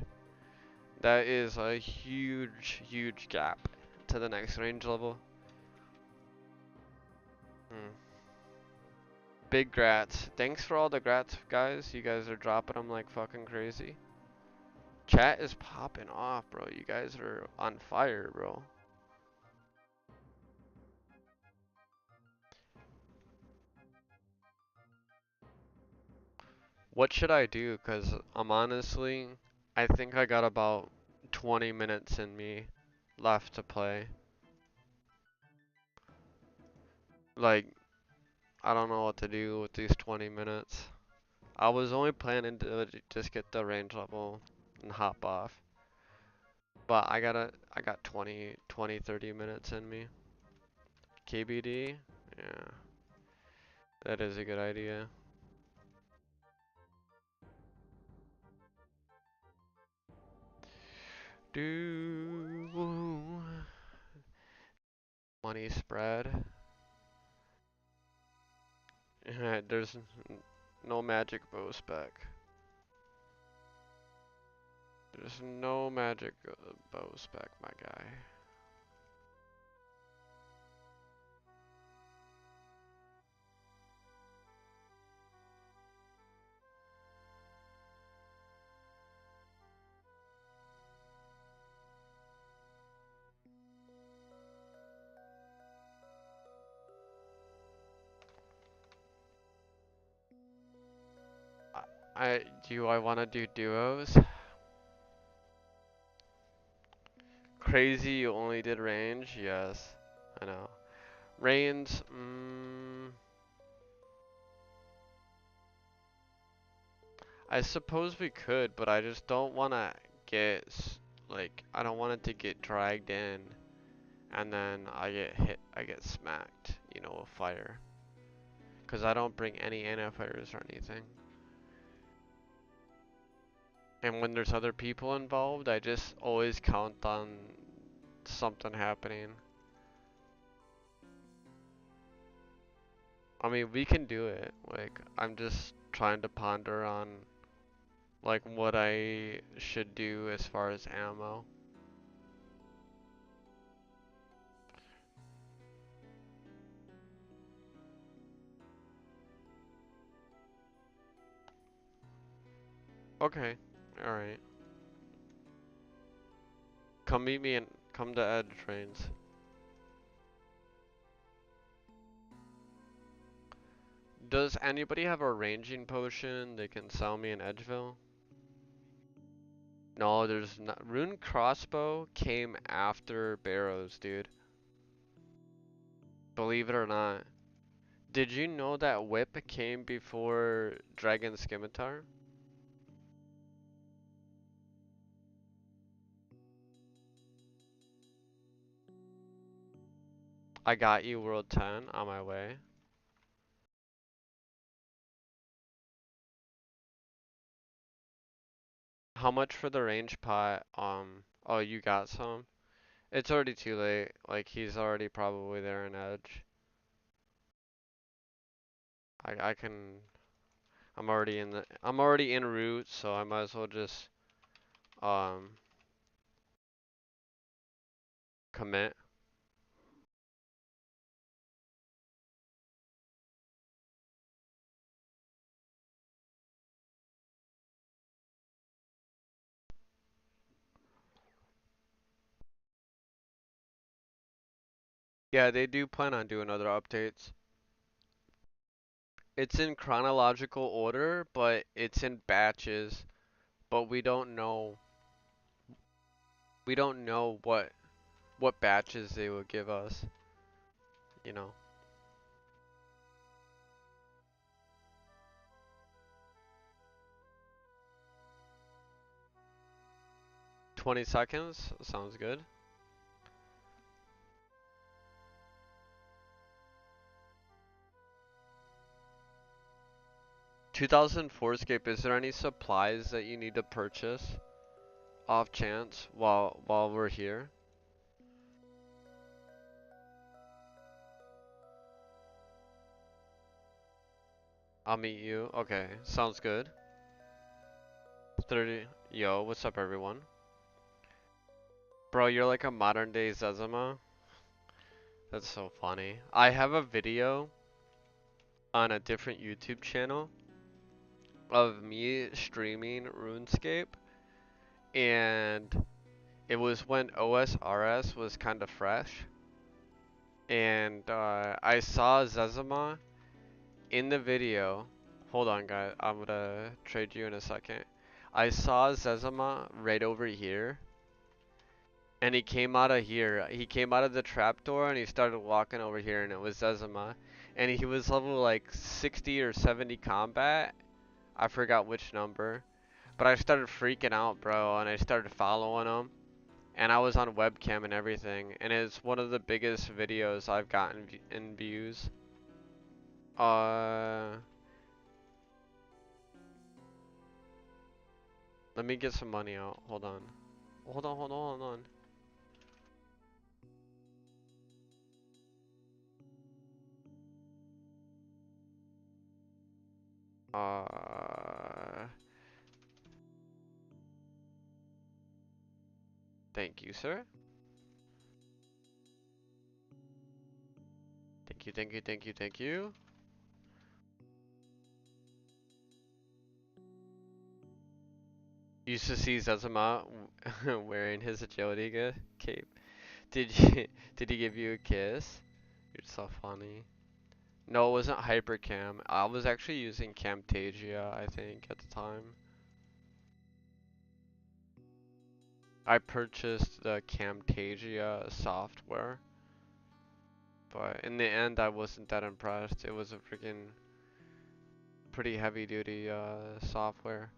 That is a huge, huge gap to the next range level. Hmm. Big grats. Thanks for all the grats, guys. You guys are dropping them like fucking crazy. Chat is popping off, bro. You guys are on fire, bro. What should I do? Cause I'm honestly, I think I got about 20 minutes in me left to play. Like, I don't know what to do with these 20 minutes. I was only planning to just get the range level and hop off. But I got 30 minutes in me. KBD? Yeah, that is a good idea. Do money spread. There's no magic bow spec. There's no magic bow spec, my guy. I want to do duos? Crazy, you only did range? Yes, I know. Range, I suppose we could, but I just don't want to get, like, I don't want it to get dragged in, and then I get smacked, you know, with fire. Because I don't bring any anti-fires or anything. And when there's other people involved, I just always count on something happening. I mean, we can do it. Like, I'm just trying to ponder on, like, what I should do as far as ammo. Okay, alright. Come meet me and come to Edge Trains. Does anybody have a ranging potion they can sell me in Edgeville? No, there's not. Rune Crossbow came after Barrows, dude. Believe it or not. Did you know that Whip came before Dragon Scimitar? I got you World 10 on my way. How much for the range pot? Oh, you got some? It's already too late. Like, he's already probably there in Edge. I can, I'm already en route, so I might as well just, um, commit. Yeah, they do plan on doing other updates. It's in chronological order, but it's in batches. But we don't know what batches they will give us, you know. 20 seconds? Sounds good. 2004 Scape, is there any supplies that you need to purchase off chance while we're here? I'll meet you. Okay, sounds good. 30. Yo, what's up, everyone? Bro, you're like a modern day Zezima. That's so funny. I have a video on a different YouTube channel of me streaming RuneScape, and it was when OSRS was kind of fresh, and I saw Zezima in the video. Hold on, guys. I'm gonna trade you in a second. I saw Zezima right over here, and he came out of here. He came out of the trapdoor, and he started walking over here, and it was Zezima. And he was level like 60 or 70 combat. I forgot which number. But I started freaking out, bro, and I started following him. And I was on webcam and everything. And it's one of the biggest videos I've gotten in views. Uh, Let me get some money out. Hold on. Hold on. Uh, Thank you, sir. Thank you. Used to see Zezima wearing his agility cape. Did you, did he give you a kiss? You're so funny. No, it wasn't Hypercam. I was actually using Camtasia, I think, at the time. I purchased the Camtasia software, but in the end, I wasn't that impressed. It was a freaking pretty heavy duty software.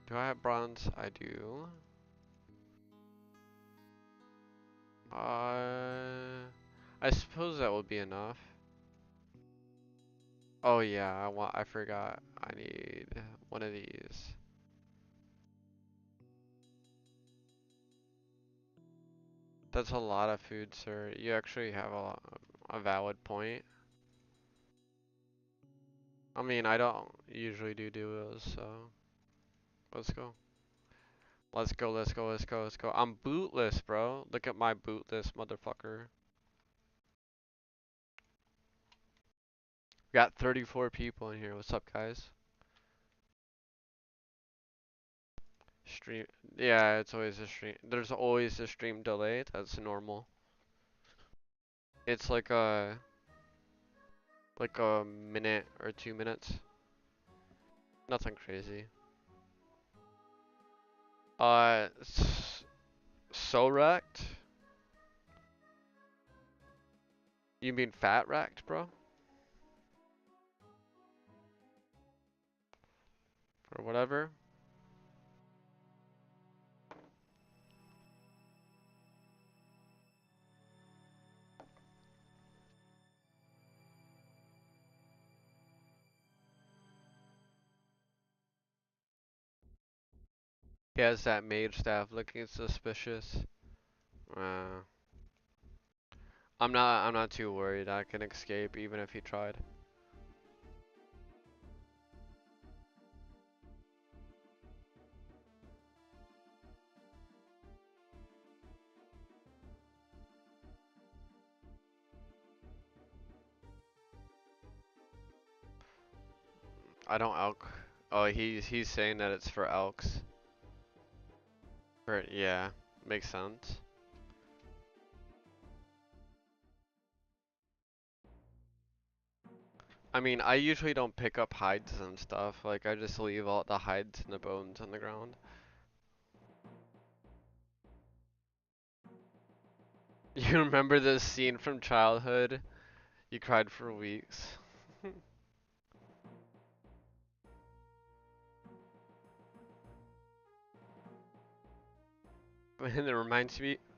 Do I have bronze? I do. I suppose that would be enough. Oh yeah, I forgot. I need one of these. That's a lot of food, sir. You actually have a valid point. I mean, I don't usually do duos, so let's go. Let's go. I'm bootless, bro. Look at my bootless motherfucker. Got 34 people in here. What's up, guys? Stream. Yeah, it's always a stream. There's always a stream delay. That's normal. It's like a minute or 2 minutes. Nothing crazy. Uh, so wrecked? You mean fat wrecked, bro? Or whatever? He has that mage staff looking suspicious. Uh, I'm not too worried. I can escape even if he tried. I don't elk. Oh, he's saying that it's for elks. For yeah, makes sense. I mean, I usually don't pick up hides and stuff. Like I just leave all the hides and the bones on the ground. You remember this scene from childhood? You cried for weeks. And it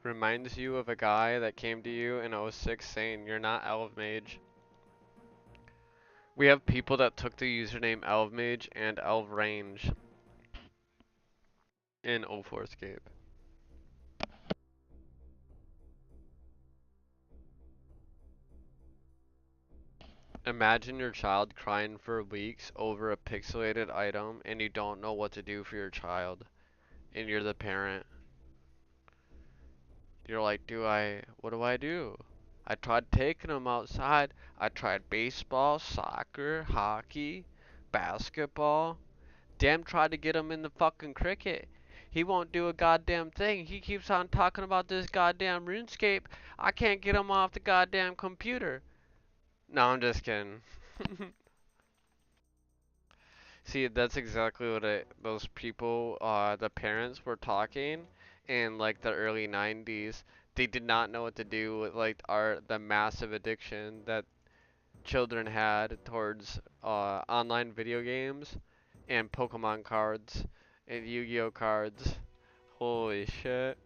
reminds you of a guy that came to you in '06 saying you're not Elf Mage. We have people that took the username Elf Mage and Elf Range in '04 Escape. Imagine your child crying for weeks over a pixelated item and you don't know what to do for your child. And you're the parent. You're like, what do I do? I tried taking him outside. I tried baseball, soccer, hockey, basketball. Damn, tried to get him in the fucking cricket. He won't do a goddamn thing. He keeps on talking about this goddamn RuneScape. I can't get him off the goddamn computer. No, I'm just kidding. See, that's exactly what those people, the parents were talking in like the early 90s. They did not know what to do with like the massive addiction that children had towards online video games and Pokemon cards and Yu-Gi-Oh cards. Holy shit.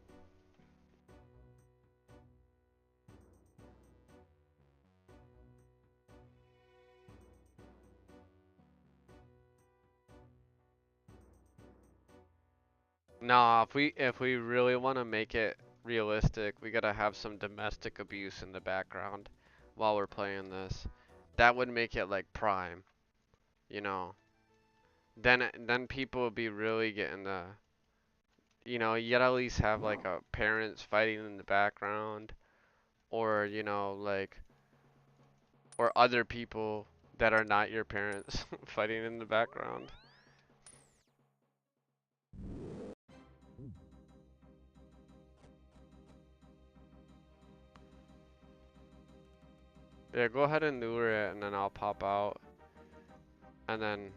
Nah, if we really want to make it realistic, we gotta have some domestic abuse in the background while we're playing this. That would make it like prime, you know. Then people would be really getting you gotta at least have like a parents fighting in the background, or like, or other people that are not your parents fighting in the background. Yeah, go ahead and lure it, and then I'll pop out, and then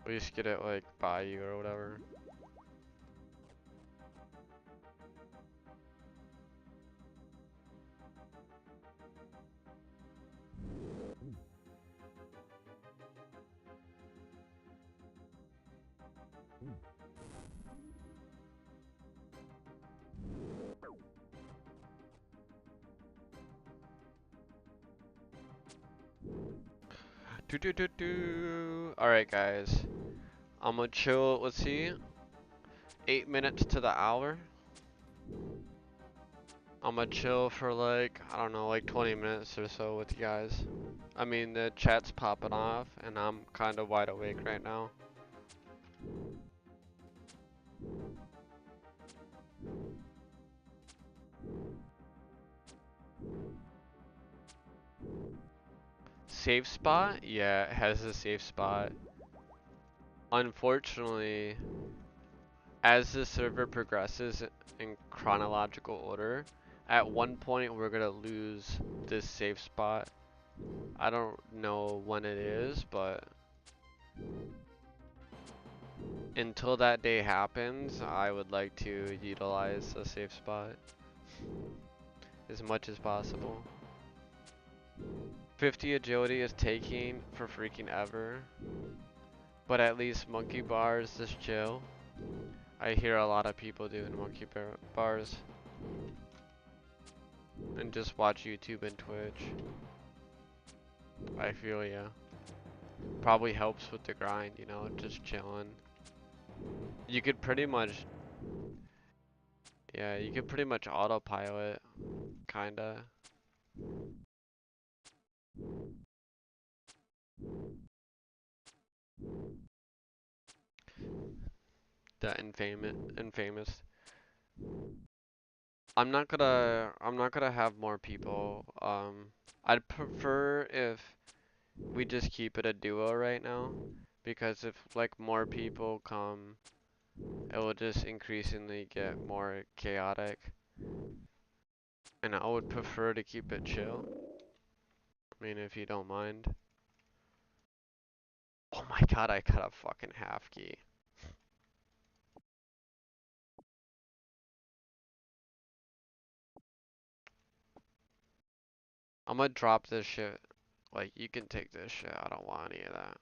we just get it like by you or whatever. Do do do do. All right, guys. I'm gonna chill. Let's see. 8 minutes to the hour. I'm gonna chill for like, I don't know, like 20 minutes or so with you guys. I mean, the chat's popping off, and I'm kind of wide awake right now. Safe spot? Yeah, it has a safe spot. Unfortunately, as the server progresses in chronological order, at one point we're gonna lose this safe spot. I don't know when it is, but until that day happens, I would like to utilize a safe spot as much as possible. 50 agility is taking for freaking ever, but at least monkey bars is chill. I hear a lot of people doing bars and just watch YouTube and Twitch. I feel ya. Probably helps with the grind, just chilling. You could pretty much, yeah, you could pretty much autopilot, kinda. The infamous. I'm not gonna have more people. I'd prefer if we just keep it a duo right now, because if like more people come, it will just increasingly get more chaotic. And I would prefer to keep it chill. I mean, if you don't mind. Oh my god, I got a fucking half key. I'm gonna drop this shit. Like, you can take this shit. I don't want any of that.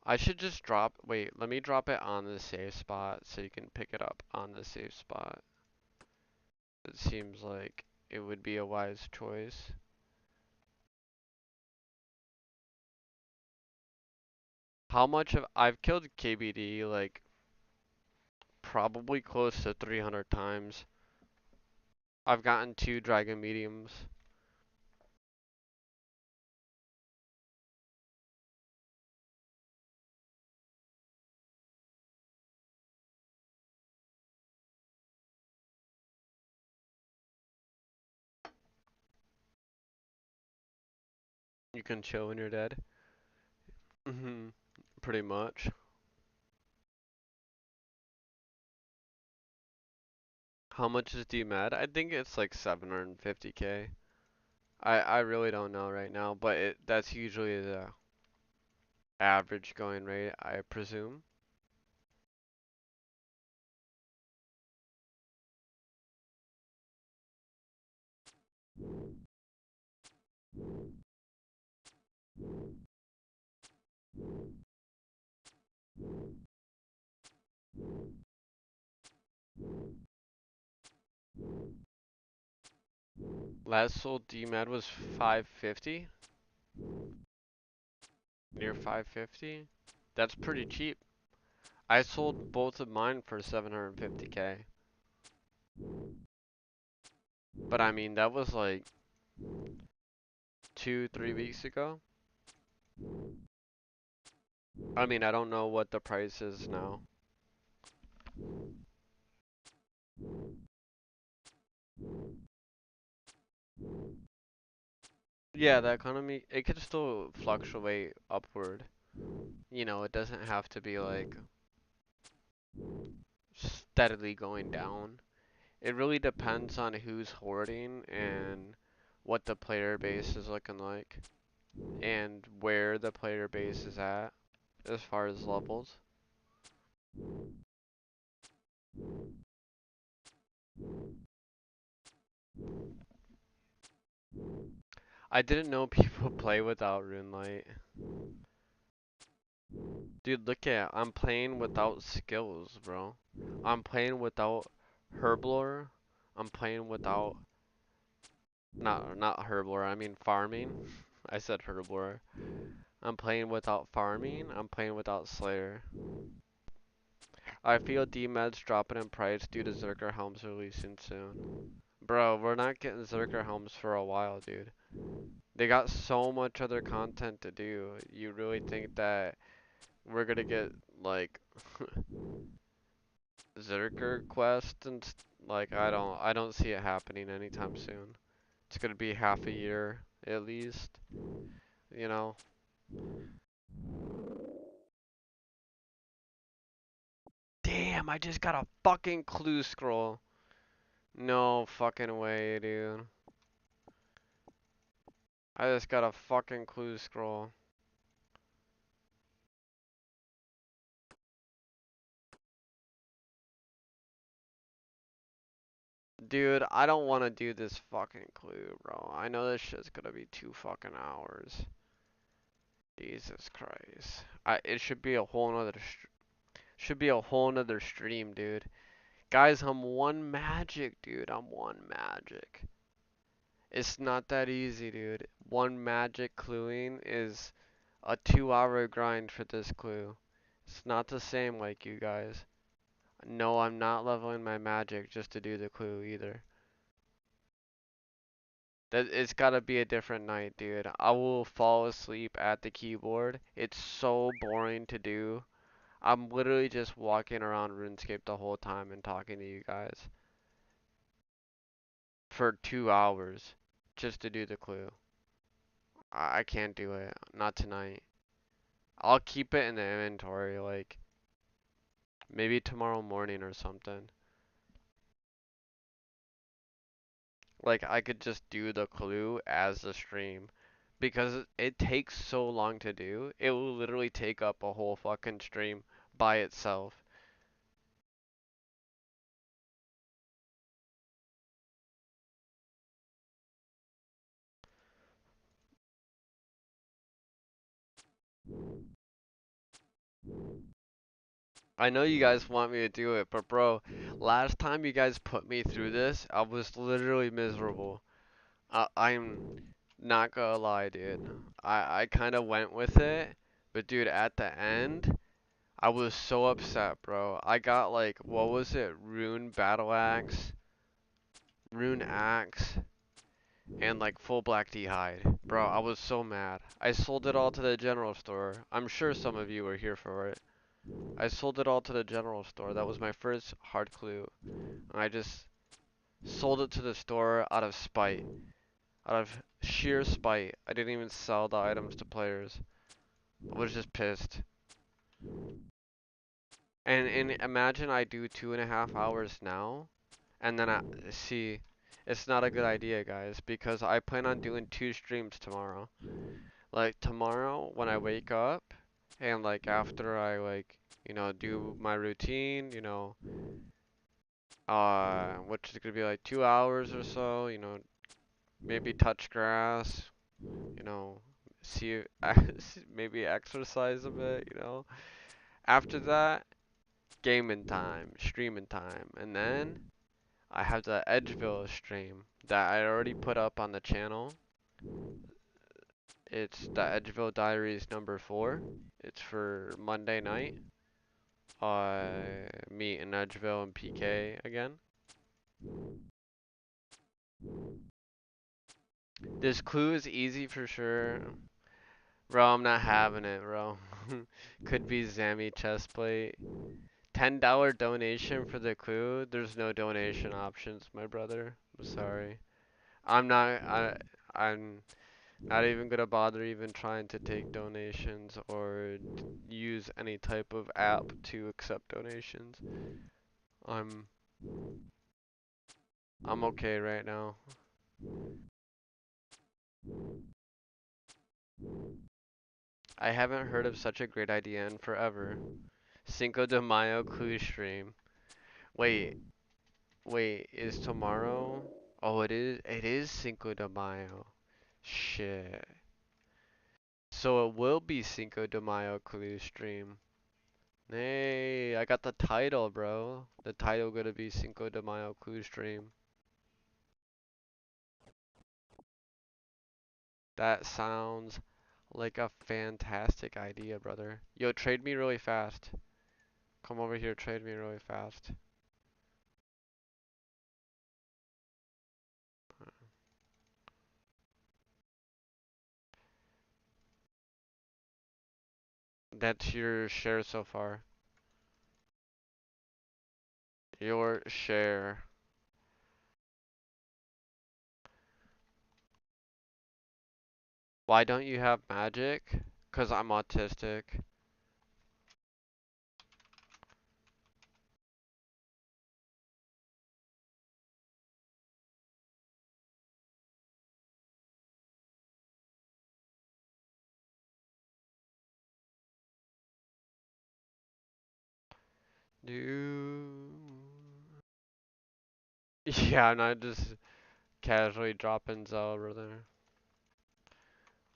I should just wait, let me drop it on the safe spot so you can pick it up on the safe spot. It seems like it would be a wise choice. How much have I've killed KBD like probably close to 300 times. I've gotten 2 dragon mediums. You can chill when you're dead. Mhm. Pretty much. How much is DMAD? I think it's like 750k. I really don't know right now, but that's usually the average going rate, I presume. Last sold DMAD was 550, near 550. That's pretty cheap. I sold both of mine for 750k. But I mean, that was like 2, 3 weeks ago. I mean, I don't know what the price is now. Yeah, the economy, it could still fluctuate upward. You know, it doesn't have to be like steadily going down. It really depends on who's hoarding and what the player base is looking like and where the player base is at as far as levels. I didn't know people play without Runelight. Dude, look at I'm playing without skills, bro. I'm playing without Herblore. I'm playing without not Herblore, I mean farming. I said Herblore. I'm playing without farming. I'm playing without Slayer. I feel D-Med's dropping in price due to Zerker Helms releasing soon. Bro, we're not getting Zerker Helms for a while, dude. They got so much other content to do. You really think that we're gonna get like Zerker quest and like I don't see it happening anytime soon. It's gonna be half a year at least, you know. Damn, I just got a fucking clue scroll. No fucking way, dude. I just got a fucking clue scroll. Dude, I don't want to do this fucking clue, bro. I know this shit's gonna be 2 fucking hours. Jesus Christ. It should be a whole nother stream, dude. Guys, I'm one magic, dude. I'm one magic. It's not that easy, dude. One magic cluing is a 2 hour grind for this clue. It's not the same like you guys. No, I'm not leveling my magic just to do the clue either. That it's gotta be a different night, dude. I will fall asleep at the keyboard. It's so boring to do. I'm literally just walking around RuneScape the whole time and talking to you guys for 2 hours just to do the clue. I can't do it. Not tonight. I'll keep it in the inventory, like maybe tomorrow morning or something. Like I could just do the clue as the stream. Because it takes so long to do, it will literally take up a whole fucking stream by itself. I know you guys want me to do it, but bro, last time you guys put me through this, I was literally miserable. I'm not gonna lie, dude. I kind of went with it, But dude, at the end, I was so upset, bro. I got like, what was it? Rune Battle Axe, Rune Axe, and like full black D-hide. Bro, I was so mad. I sold it all to the general store. I'm sure some of you were here for it. I sold it all to the general store. That was my first hard clue. And I just sold it to the store out of spite. Out of sheer spite. I didn't even sell the items to players. I was just pissed. And imagine I do 2.5 hours now, and then I see, it's not a good idea, guys, because I plan on doing 2 streams tomorrow. Like tomorrow when I wake up, and like after I like, do my routine, which is gonna be like 2 hours or so, maybe touch grass, you know, see, maybe exercise a bit. After that, gaming time, streaming time, and then I have the Edgeville stream that I already put up on the channel. It's the Edgeville Diaries number 4. It's for Monday night. Me and Edgeville and PK again. This clue is easy for sure. Bro, I'm not having it, bro. Could be Zammy chestplate. $10 donation for the clue. There's no donation options, my brother. I'm sorry. I'm not. I'm not even gonna bother even trying to take donations or use any type of app to accept donations. I'm I'm okay right now. I haven't heard of such a great idea in forever. Cinco de Mayo clue stream. Wait, wait, is tomorrow? Oh, it is Cinco de Mayo. Shit. So it will be Cinco de Mayo clue stream. Hey, I got the title, bro. The title gonna be Cinco de Mayo clue stream. That sounds like a fantastic idea, brother. Yo, trade me really fast. Come over here, trade me really fast. That's your share so far. Your share. Why don't you have magic? 'Cause I'm autistic. Dude. Yeah, I'm not just casually dropping Zell, brother.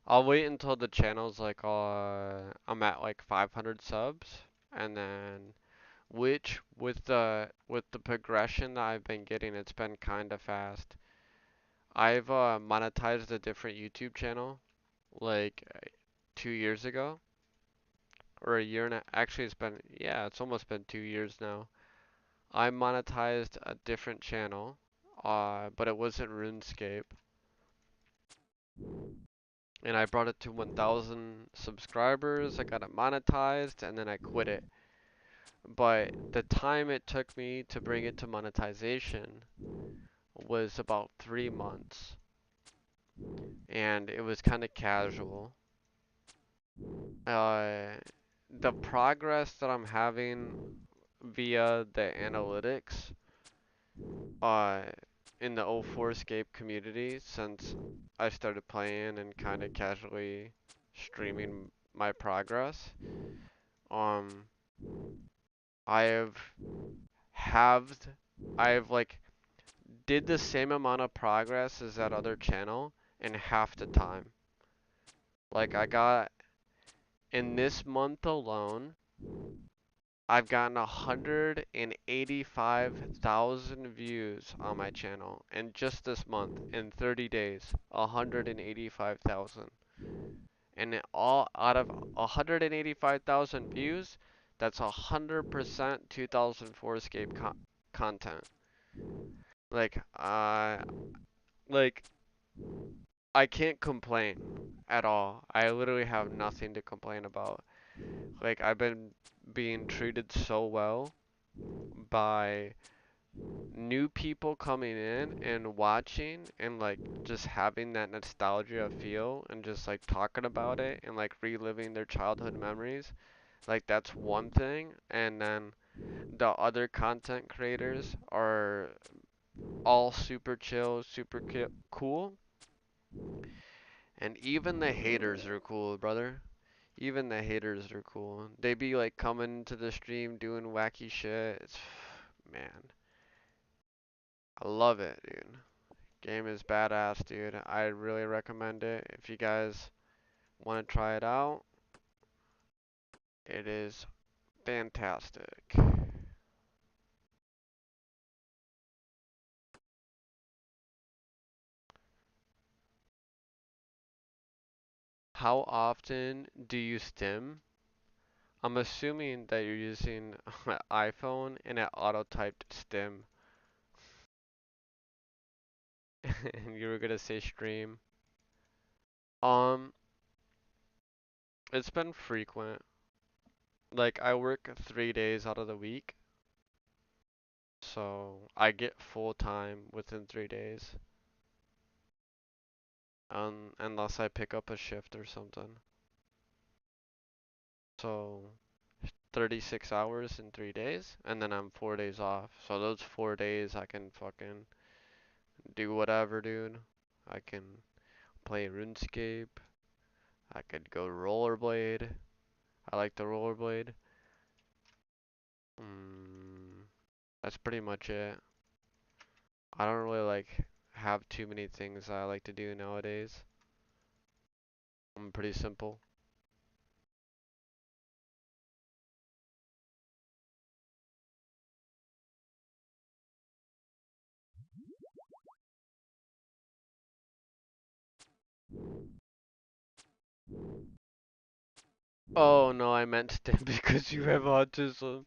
I'll wait until the channel's like I'm at like 500 subs, and then which with the progression that I've been getting, it's been kind of fast. I've monetized a different YouTube channel like 2 years ago, or a year and actually it's almost been 2 years now. I monetized a different channel, but it wasn't RuneScape, and I brought it to 1,000 subscribers. I got it monetized, and then I quit it. But the time it took me to bring it to monetization was about 3 months, and it was kind of casual. Uh, the progress that I'm having via the analytics uh, in the O4 Scape community since I started playing and kind of casually streaming my progress, um, I have halved, I've like did the same amount of progress as that other channel in half the time. Like I got, in this month alone, I've gotten 185,000 views on my channel. And just this month, in 30 days, 185,000. and it all out of 185,000 views, that's 100% 2004 Escape content. Like, like I can't complain at all. I literally have nothing to complain about. Like I've been being treated so well by new people coming in and watching and like just having that nostalgia feel and just like talking about it and like reliving their childhood memories. Like that's one thing. And then the other content creators are all super chill, super cool. And even the haters are cool, brother. Even the haters are cool. They be like coming to the stream doing wacky shit. It's man, I love it, dude. Game is badass, dude. I really recommend it. If you guys want to try it out, it is fantastic. How often do you stim? I'm assuming that you're using an iPhone and it auto-typed stim. And you were gonna say stream. Um, it's been frequent. Like I work 3 days out of the week, so I get full time within 3 days. Unless I pick up a shift or something. So 36 hours in 3 days, and then I'm 4 days off. So those 4 days I can fucking do whatever, dude. I can play RuneScape. I could go rollerblade. I like the rollerblade. Mm, that's pretty much it. I don't really like have too many things I like to do nowadays. I'm pretty simple. Oh no, I meant STEM because you have autism.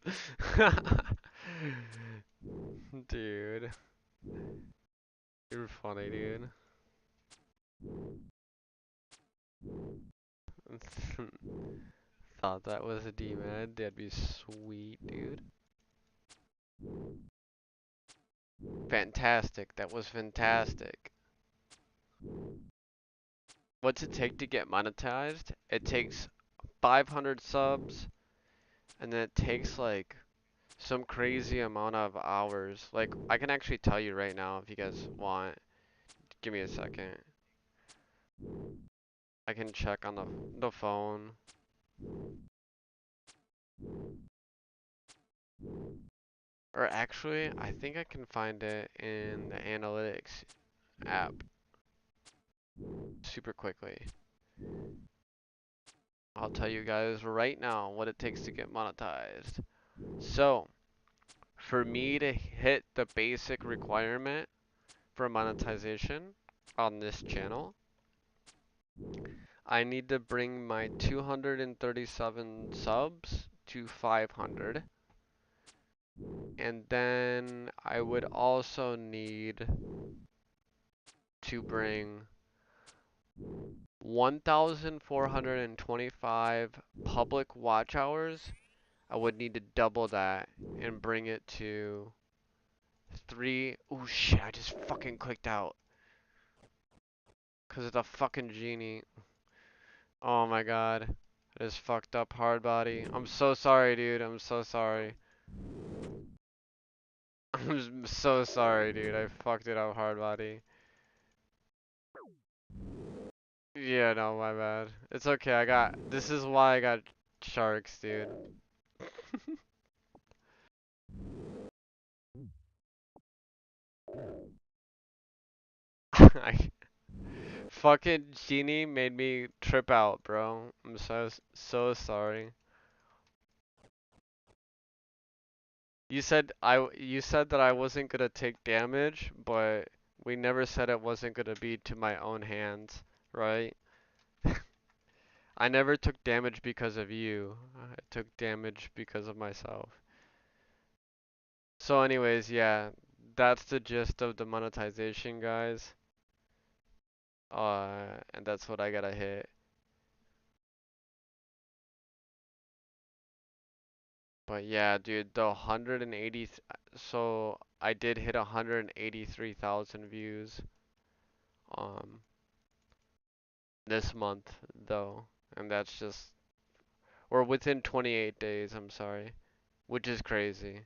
Dude, you're funny, dude. Thought that was a D-man. That'd be sweet, dude. Fantastic. That was fantastic. What's it take to get monetized? It takes 500 subs, and then it takes like some crazy amount of hours. Like, I can actually tell you right now if you guys want. Give me a second. I can check on the phone. Or actually, I think I can find it in the analytics app super quickly. I'll tell you guys right now what it takes to get monetized. So, for me to hit the basic requirement for monetization on this channel, I need to bring my 237 subs to 500. And then I would also need to bring 1,425 public watch hours. I would need to double that and bring it to three. Oh shit, I just fucking clicked out. Cause of the fucking genie. Oh my god. I just fucked up hard body. I'm so sorry, dude. I'm so sorry. I'm so sorry, dude. I fucked it up hard body. Yeah, no, my bad. It's okay. This is why I got sharks, dude. I fucking genie made me trip out, bro. I'm so sorry. You said that I wasn't gonna take damage, but we never said it wasn't gonna be to my own hands, right? I never took damage because of you. I took damage because of myself. So anyways, yeah, that's the gist of the monetization, guys. And that's what I gotta hit. But yeah, dude, the 180, so I did hit 183,000 views um this month though, and that's just or within 28 days, I'm sorry, which is crazy.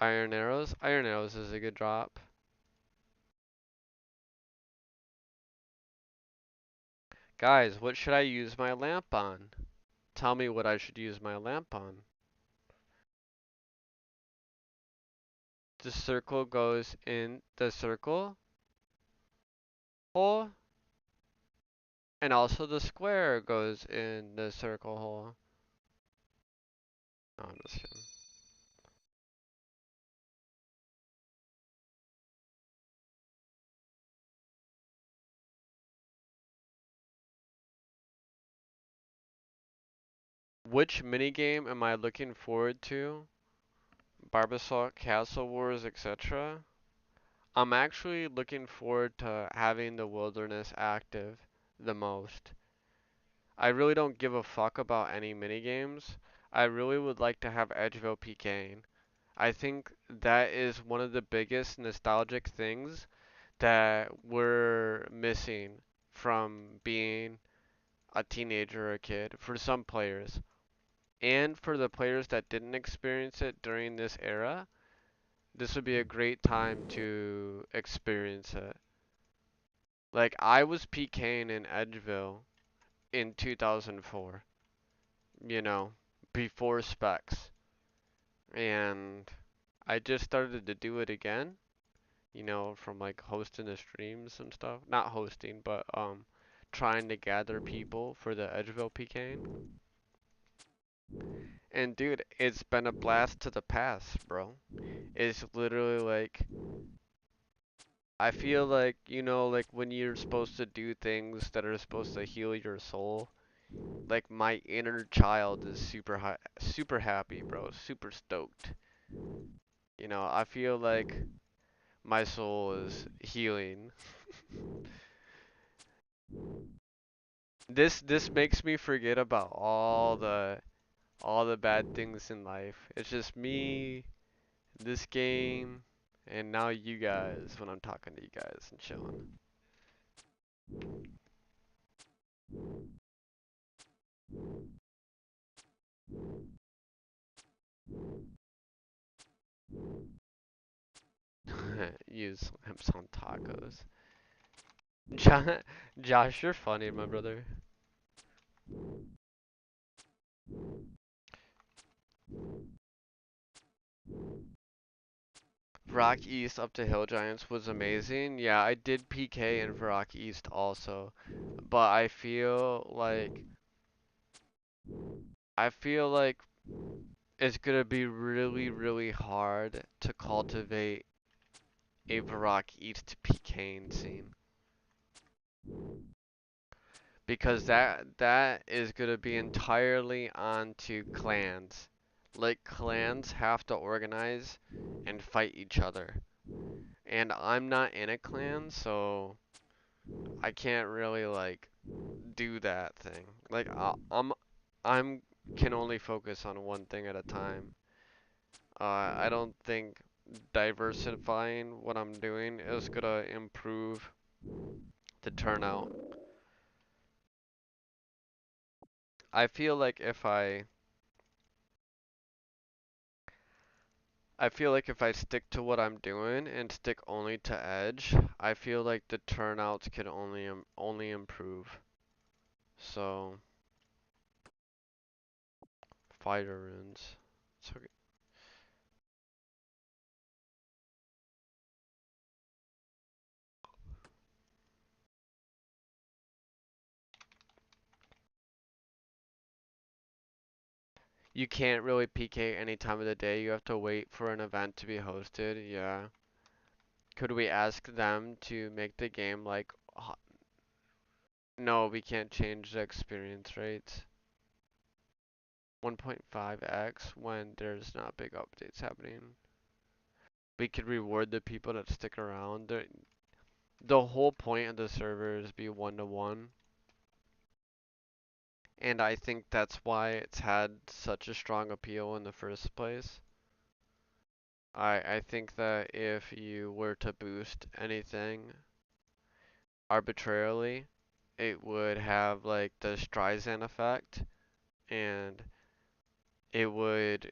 Iron Arrows is a good drop. Guys, what should I use my lamp on? Tell me what I should use my lamp on. The circle goes in the circle hole, and also the square goes in the circle hole. No, I'm just kidding. Which minigame am I looking forward to? Barbasol, Castle Wars, etc. I'm actually looking forward to having the wilderness active the most. I really don't give a fuck about any minigames. I really would like to have Edgeville PKing. I think that is one of the biggest nostalgic things that we're missing from being a teenager or a kid for some players. And for the players that didn't experience it during this era, this would be a great time to experience it. Like, I was PKing in Edgeville in 2004, you know, before specs. And I just started to do it again, you know, from like hosting the streams and stuff. Not hosting, but trying to gather people for the Edgeville PKing. And dude, it's been a blast to the past, bro. It's literally like I feel like, you know, like when you're supposed to do things that are supposed to heal your soul, like my inner child is super happy, bro, super stoked. You know, I feel like my soul is healing. This makes me forget about all the bad things in life. It's just me, this game, and now you guys when I'm talking to you guys and chilling. Use lamps on tacos. Josh, you're funny, my brother. Rock East up to Hill Giants was amazing. Yeah, I did PK in Rock East also, but I feel like it's gonna be really, really hard to cultivate a Varrock East PKing scene because that is gonna be entirely onto clans. Like clans have to organize and fight each other. And I'm not in a clan, so I can't really like do that thing. Like I'm can only focus on one thing at a time. I don't think diversifying what I'm doing is gonna improve the turnout. I feel like if I stick to what I'm doing and stick only to Edge, I feel like the turnouts can only improve. So, fighter runes. So you can't really PK any time of the day. You have to wait for an event to be hosted. Yeah. Could we ask them to make the game like no, we can't change the experience rates. 1.5x when there's not big updates happening. We could reward the people that stick around. The whole point of the server is be one to one. And I think that's why it's had such a strong appeal in the first place. I think that if you were to boost anything arbitrarily, it would have like the Streisand effect and it would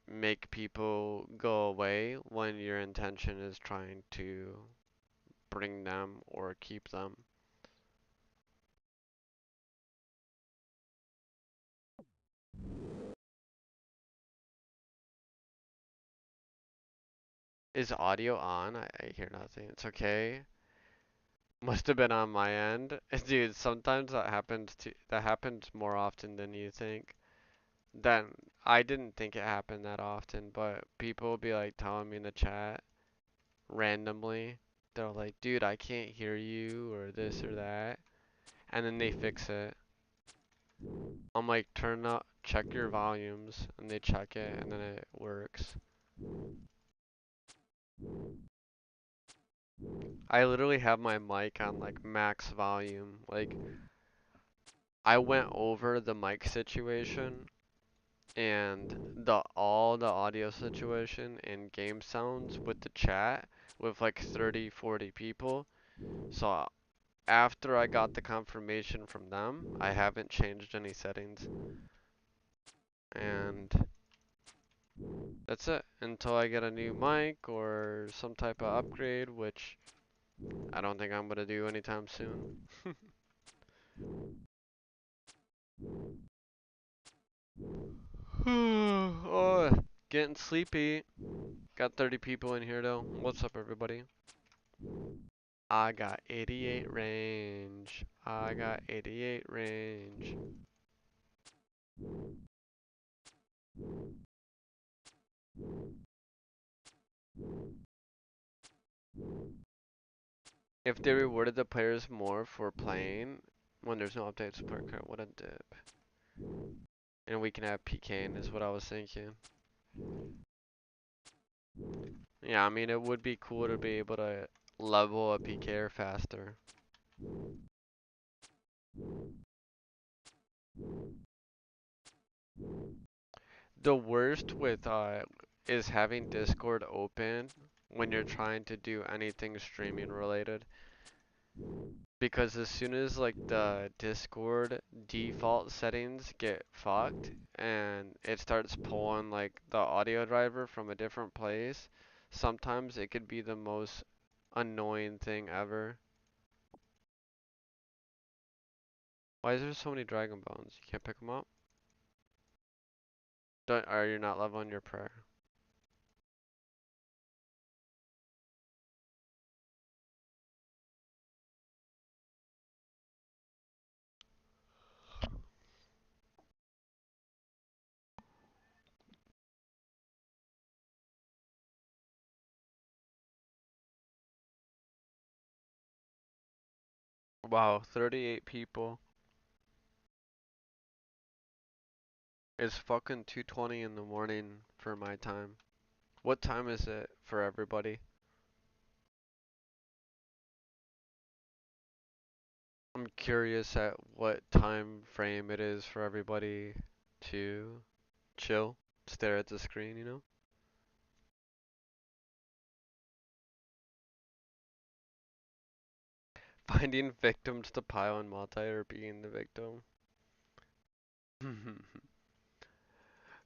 make people go away when your intention is trying to bring them or keep them. Is audio on? I hear nothing. It's okay. Must have been on my end. Dude, sometimes that happens more often than you think. Then I didn't think it happened that often, but people will be like telling me in the chat randomly. They're like, dude, I can't hear you or this or that. And then they fix it. I'm like, turn up, check your volumes, and they check it, and then it works. I literally have my mic on like max volume. Like, I went over the mic situation and all the audio situation and game sounds with the chat with like 30, 40 people. So after I got the confirmation from them, I haven't changed any settings. And that's it until I get a new mic or some type of upgrade, which I don't think I'm gonna do anytime soon. Oh, getting sleepy. Got 30 people in here though. What's up, everybody? I got 88 range. I got 88 range. If they rewarded the players more for playing when there's no update support card, what a dip. And we can have PKing is what I was thinking. Yeah, I mean it would be cool to be able to level a PKer faster. The worst with is having Discord open when you're trying to do anything streaming related. Because as soon as like the Discord default settings get fucked and it starts pulling like the audio driver from a different place, sometimes it could be the most annoying thing ever. Why is there so many dragon bones? You can't pick them up? Don't, are you not leveling your prayer? Wow, 38 people. It's fucking 2:20 in the morning for my time. What time is it for everybody? I'm curious at what time frame it is for everybody to chill, stare at the screen, you know? Finding victims to pile on multi or being the victim.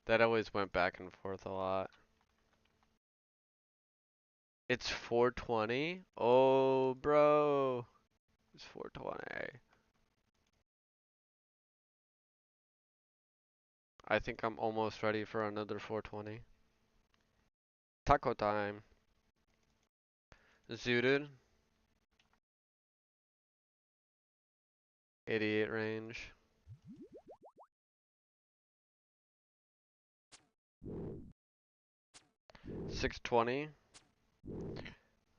That always went back and forth a lot. It's 4:20? Oh, bro. It's 4:20. I think I'm almost ready for another 4:20. Taco time. Zooted. 88 range. 620.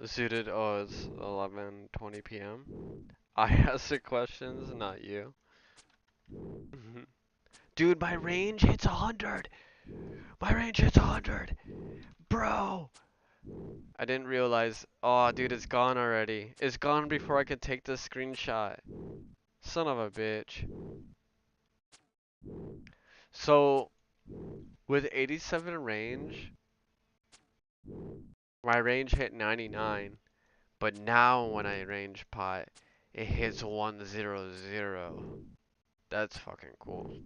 Suited, oh, it's 11:20 p.m. I ask the questions, not you. Dude, my range hits 100! My range hits 100! Bro! I didn't realize. Oh, dude, it's gone already. It's gone before I could take the screenshot. Son of a bitch. So, with 87 range, my range hit 99. But now when I range pot, it hits 100. That's fucking cool.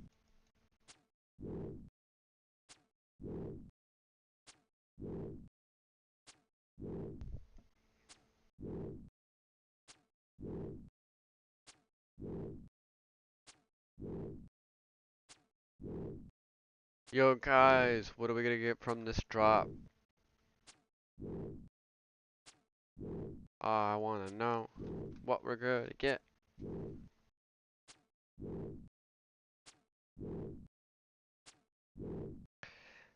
Yo guys, what are we gonna get from this drop? I wanna know what we're gonna get.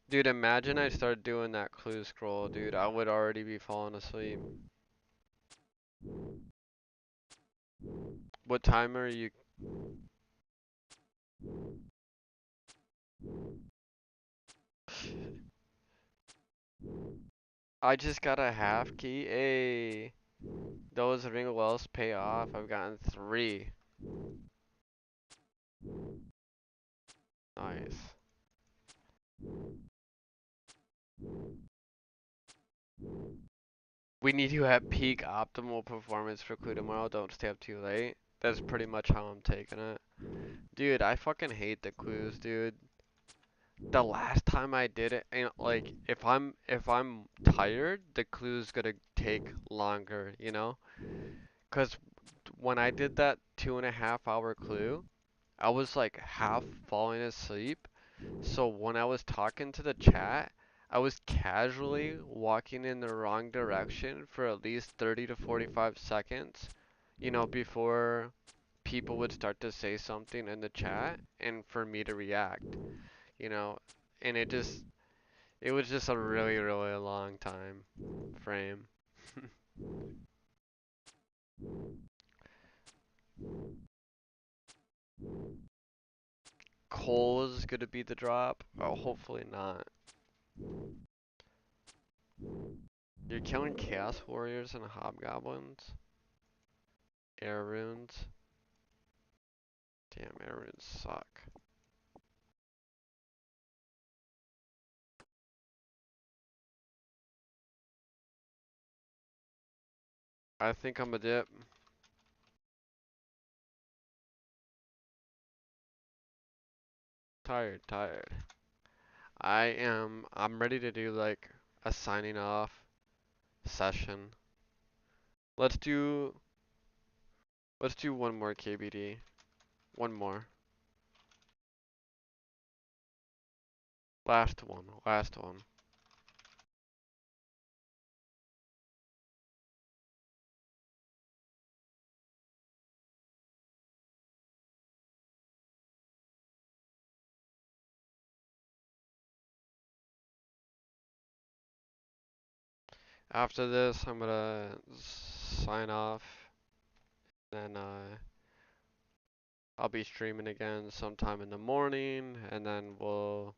Dude, imagine I started doing that clue scroll, dude. I would already be falling asleep. What time are you? I just got a half key. Hey, those ring wells pay off. I've gotten 3. Nice. We need you at peak optimal performance for clue tomorrow. Don't stay up too late. That's pretty much how I'm taking it. Dude, I fucking hate the clues, dude. The last time I did it, and like if I'm tired, the clue's gonna take longer, you know? 'Cause when I did that 2.5 hour clue, I was like half falling asleep. So when I was talking to the chat, I was casually walking in the wrong direction for at least 30 to 45 seconds, you know, before people would start to say something in the chat and for me to react, you know. And it was just a really, really long time frame. Coal is gonna be the drop. Oh, hopefully not. You're killing Chaos Warriors and Hobgoblins? Air runes? Damn, air runes suck. I think I'm a dip. Tired, tired. I'm ready to do like a signing off session. Let's do, let's do one more KBD. One more. Last one, last one. After this, I'm gonna sign off, then I'll be streaming again sometime in the morning, and then we'll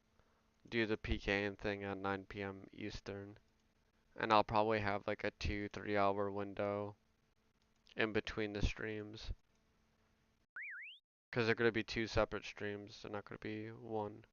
do the PKing thing at 9 p.m. Eastern. And I'll probably have like a 2-3 hour window in between the streams. Because they're going to be 2 separate streams, they're not going to be one.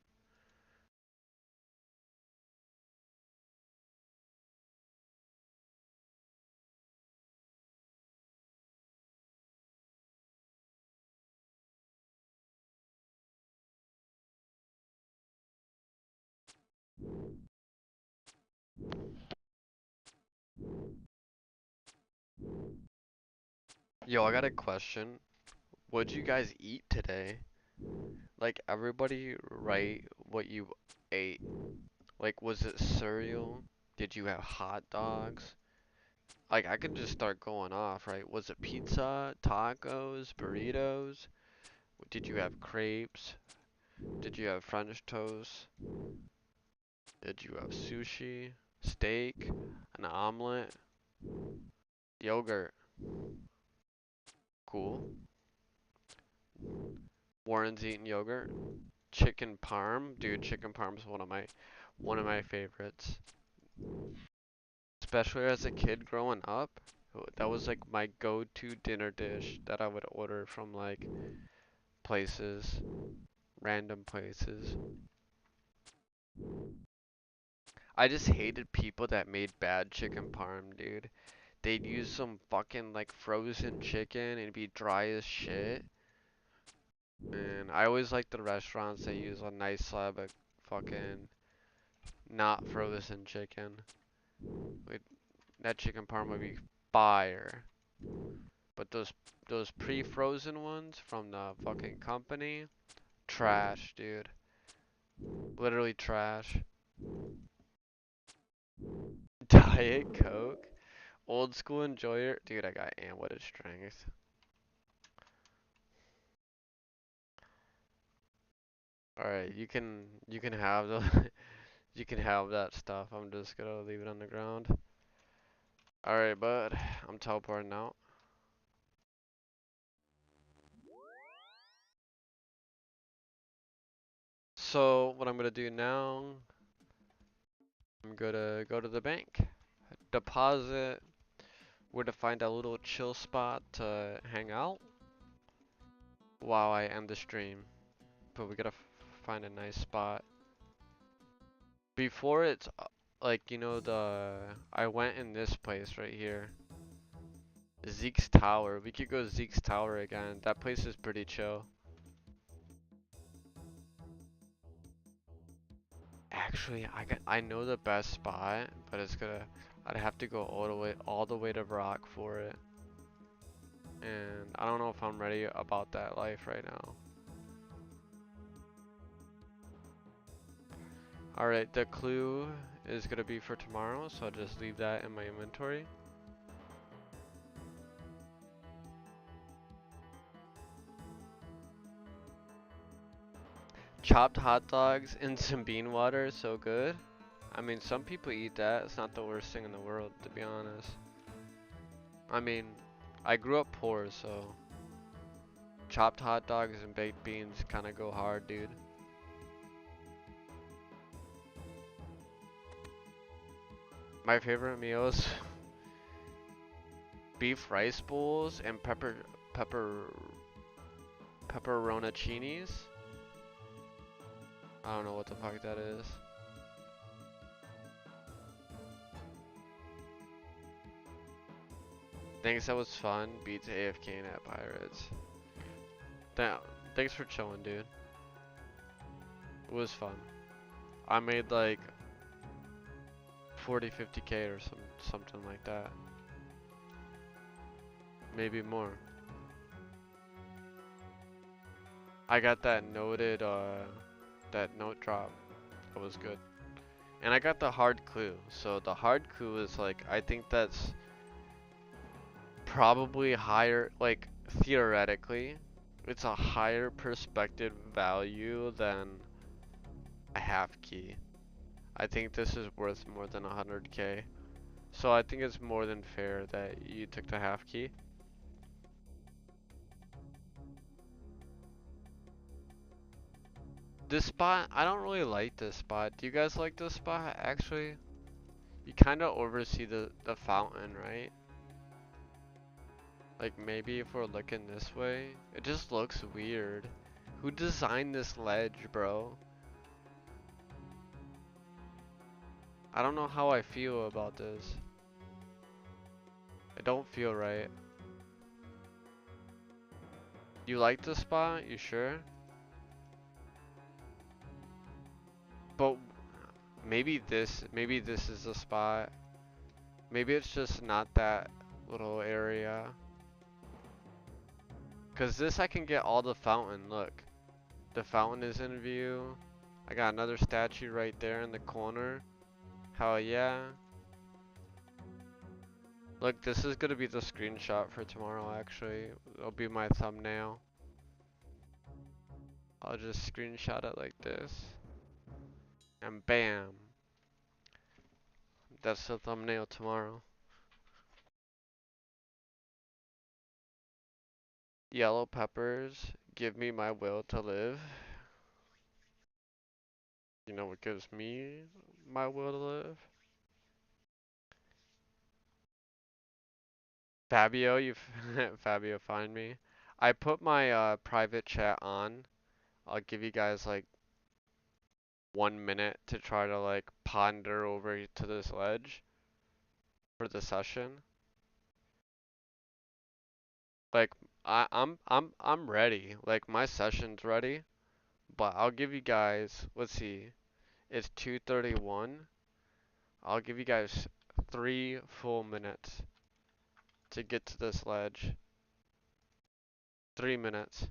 Yo, I got a question. What'd you guys eat today? Like, everybody write what you ate. Like, was it cereal? Did you have hot dogs? Like, I can just start going off, right? Was it pizza, tacos, burritos? Did you have crepes? Did you have French toast? Did you have sushi? Steak? An omelet? Yogurt. Cool. Warren's eating yogurt. Chicken parm. Dude, chicken parm's one of my favorites. Especially as a kid growing up. That was like my go-to dinner dish that I would order from like places, random places. I just hated people that made bad chicken parm, dude. They'd use some fucking like frozen chicken and it'd be dry as shit. And I always like the restaurants that use a nice slab of fucking not frozen chicken. Like, that chicken parm would be fire. But those pre-frozen ones from the fucking company, trash, dude. Literally trash. Diet Coke, old school enjoyer, dude. I got unlimited strength. All right, you can have the you can have that stuff. I'm just gonna leave it on the ground. All right, bud. I'm teleporting out. So what I'm gonna do now, I'm gonna go to the bank, deposit. We're to find a little chill spot to hang out while I end the stream. But we gotta find a nice spot. Before it's like, I went in this place right here. Zeke's Tower. We could go Zeke's Tower again. That place is pretty chill. Actually, I know the best spot, but I'd have to go all the way to Rock for it. And I don't know if I'm ready about that life right now. Alright, the clue is gonna be for tomorrow, so I'll just leave that in my inventory. Chopped hot dogs in some bean water, so good. I mean, some people eat that. It's not the worst thing in the world, to be honest. I mean, I grew up poor, so chopped hot dogs and baked beans kind of go hard, dude. My favorite meals: beef rice bowls and pepperoncinis. I don't know what the fuck that is. Thanks, that was fun. Beats AFK and at Pirates. Thanks for chilling, dude. It was fun. I made like 40, 50K or something like that. Maybe more. I got that note drop. That was good. And I got the hard clue. So the hard clue is like, I think that's probably higher, like theoretically, it's a higher perspective value than a half key. I think this is worth more than 100K. So I think it's more than fair that you took the half key. This spot, I don't really like this spot. Do you guys like this spot? Actually, you kind of oversee the fountain, right? Like maybe if we're looking this way, it just looks weird. Who designed this ledge, bro? I don't know how I feel about this. I don't feel right. You like this spot? You sure? But maybe this is the spot. Maybe it's just not that little area. Cause this I can get all the fountain, look. The fountain is in view. I got another statue right there in the corner. Hell yeah. Look, this is gonna be the screenshot for tomorrow actually. It'll be my thumbnail. I'll just screenshot it like this. And bam. That's the thumbnail tomorrow. Yellow peppers give me my will to live. You know what gives me my will to live? Fabio, Fabio, find me. I put my private chat on. I'll give you guys like 1 minute to try to like ponder over to this ledge for the session. Like I'm ready. Like my session's ready, but I'll give you guys, let's see. It's 2:31. I'll give you guys 3 full minutes to get to this ledge. 3 minutes.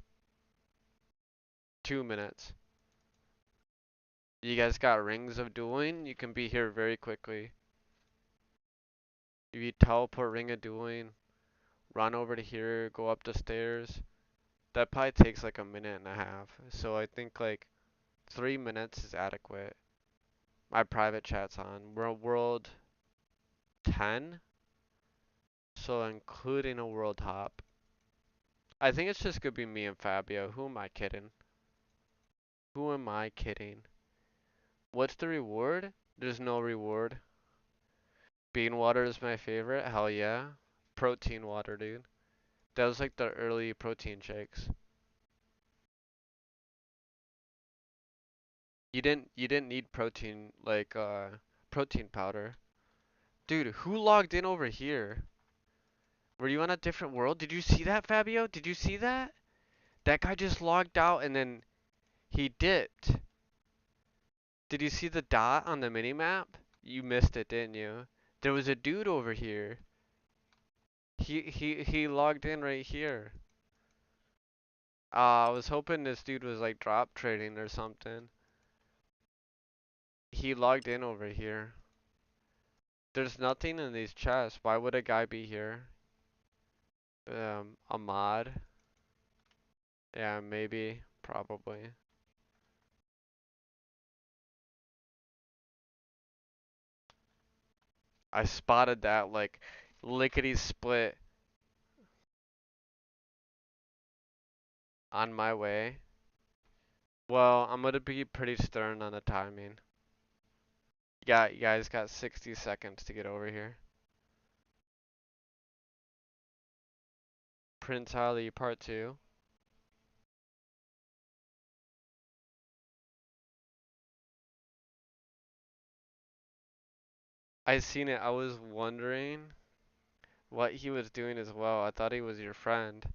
2 minutes. You guys got rings of dueling? You can be here very quickly. If you teleport ring of dueling, run over to here, go up the stairs. That probably takes like a minute and a half. So I think like 3 minutes is adequate. My private chat's on. We're world 10, so including a world hop. I think it's just gonna be me and Fabio. Who am I kidding? Who am I kidding? What's the reward? There's no reward. Bean water is my favorite. Hell yeah. Protein water, dude. That was like the early protein shakes. You didn't need protein like protein powder. Dude, who logged in over here? Were you on a different world? Did you see that, Fabio? Did you see that? That guy just logged out and then he dipped. Did you see the dot on the minimap? You missed it, didn't you? There was a dude over here. He logged in right here. I was hoping this dude was like drop trading or something. He logged in over here. There's nothing in these chests. Why would a guy be here? A mod? Yeah, maybe. Probably. I spotted that like lickety split on my way. Well, I'm gonna be pretty stern on the timing. You guys got 60 seconds to get over here. Prince Ali Part 2. I seen it. I was wondering what he was doing as well. I thought he was your friend.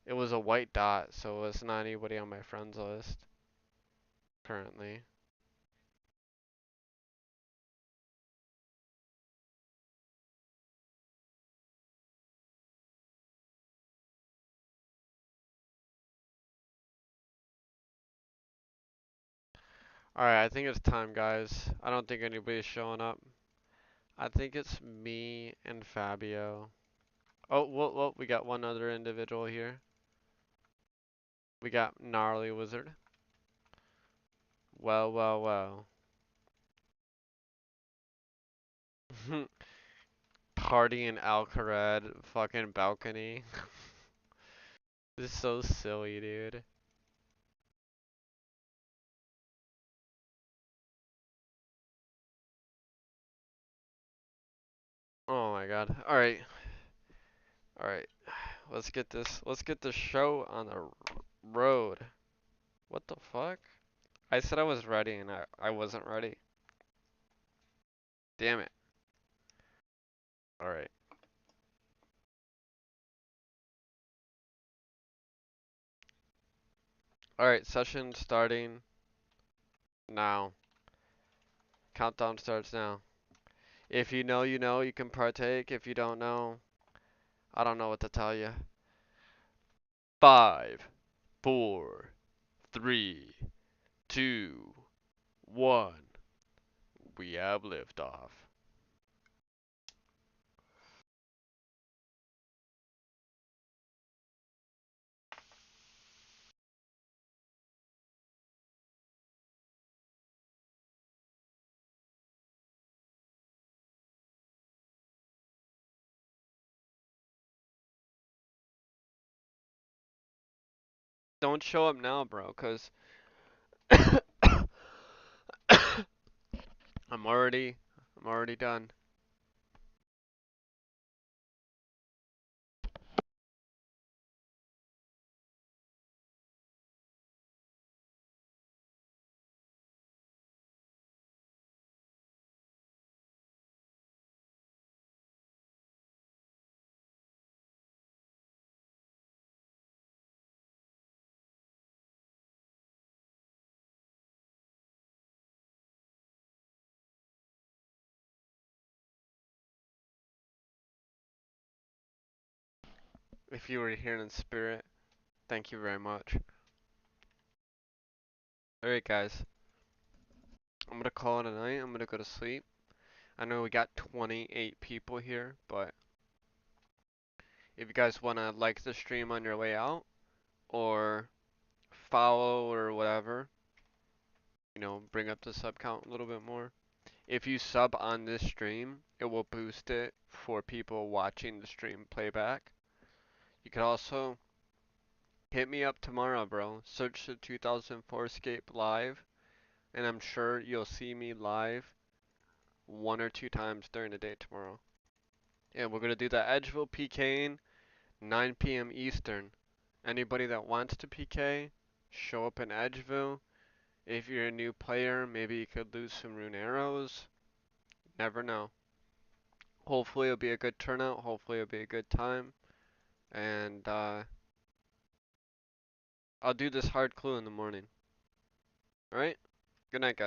It was a white dot, so it's not anybody on my friends list currently. Alright, I think it's time, guys. I don't think anybody's showing up. I think it's me and Fabio. Oh, well, we got one other individual here. We got Gnarly Wizard. Well, well, well. Party in Alcarad fucking balcony. This is so silly, dude. Oh my god. Alright. Alright. Let's get this show on the road. What the fuck? I said I was ready and I wasn't ready. Damn it. Alright. Alright, session starting now. Countdown starts now. If you know, you know, you can partake. If you don't know, I don't know what to tell you. 5, 4, 3, 2, 1. We have liftoff. Don't show up now, bro, 'cause I'm already I'm already done. If you were here in spirit, thank you very much. Alright, guys. I'm gonna call it a night. I'm gonna go to sleep. I know we got 28 people here, but if you guys wanna like the stream on your way out, or follow or whatever, bring up the sub count a little bit more. If you sub on this stream, it will boost it for people watching the stream playback. You could also hit me up tomorrow, bro. Search the 2004 Escape live, and I'm sure you'll see me live one or two times during the day tomorrow. And we're gonna do the Edgeville PKing 9 p.m. Eastern. Anybody that wants to PK, show up in Edgeville. If you're a new player, maybe you could lose some rune arrows. Never know. Hopefully it'll be a good turnout. Hopefully it'll be a good time. And I'll do this hard clue in the morning. Alright? Good night, guys.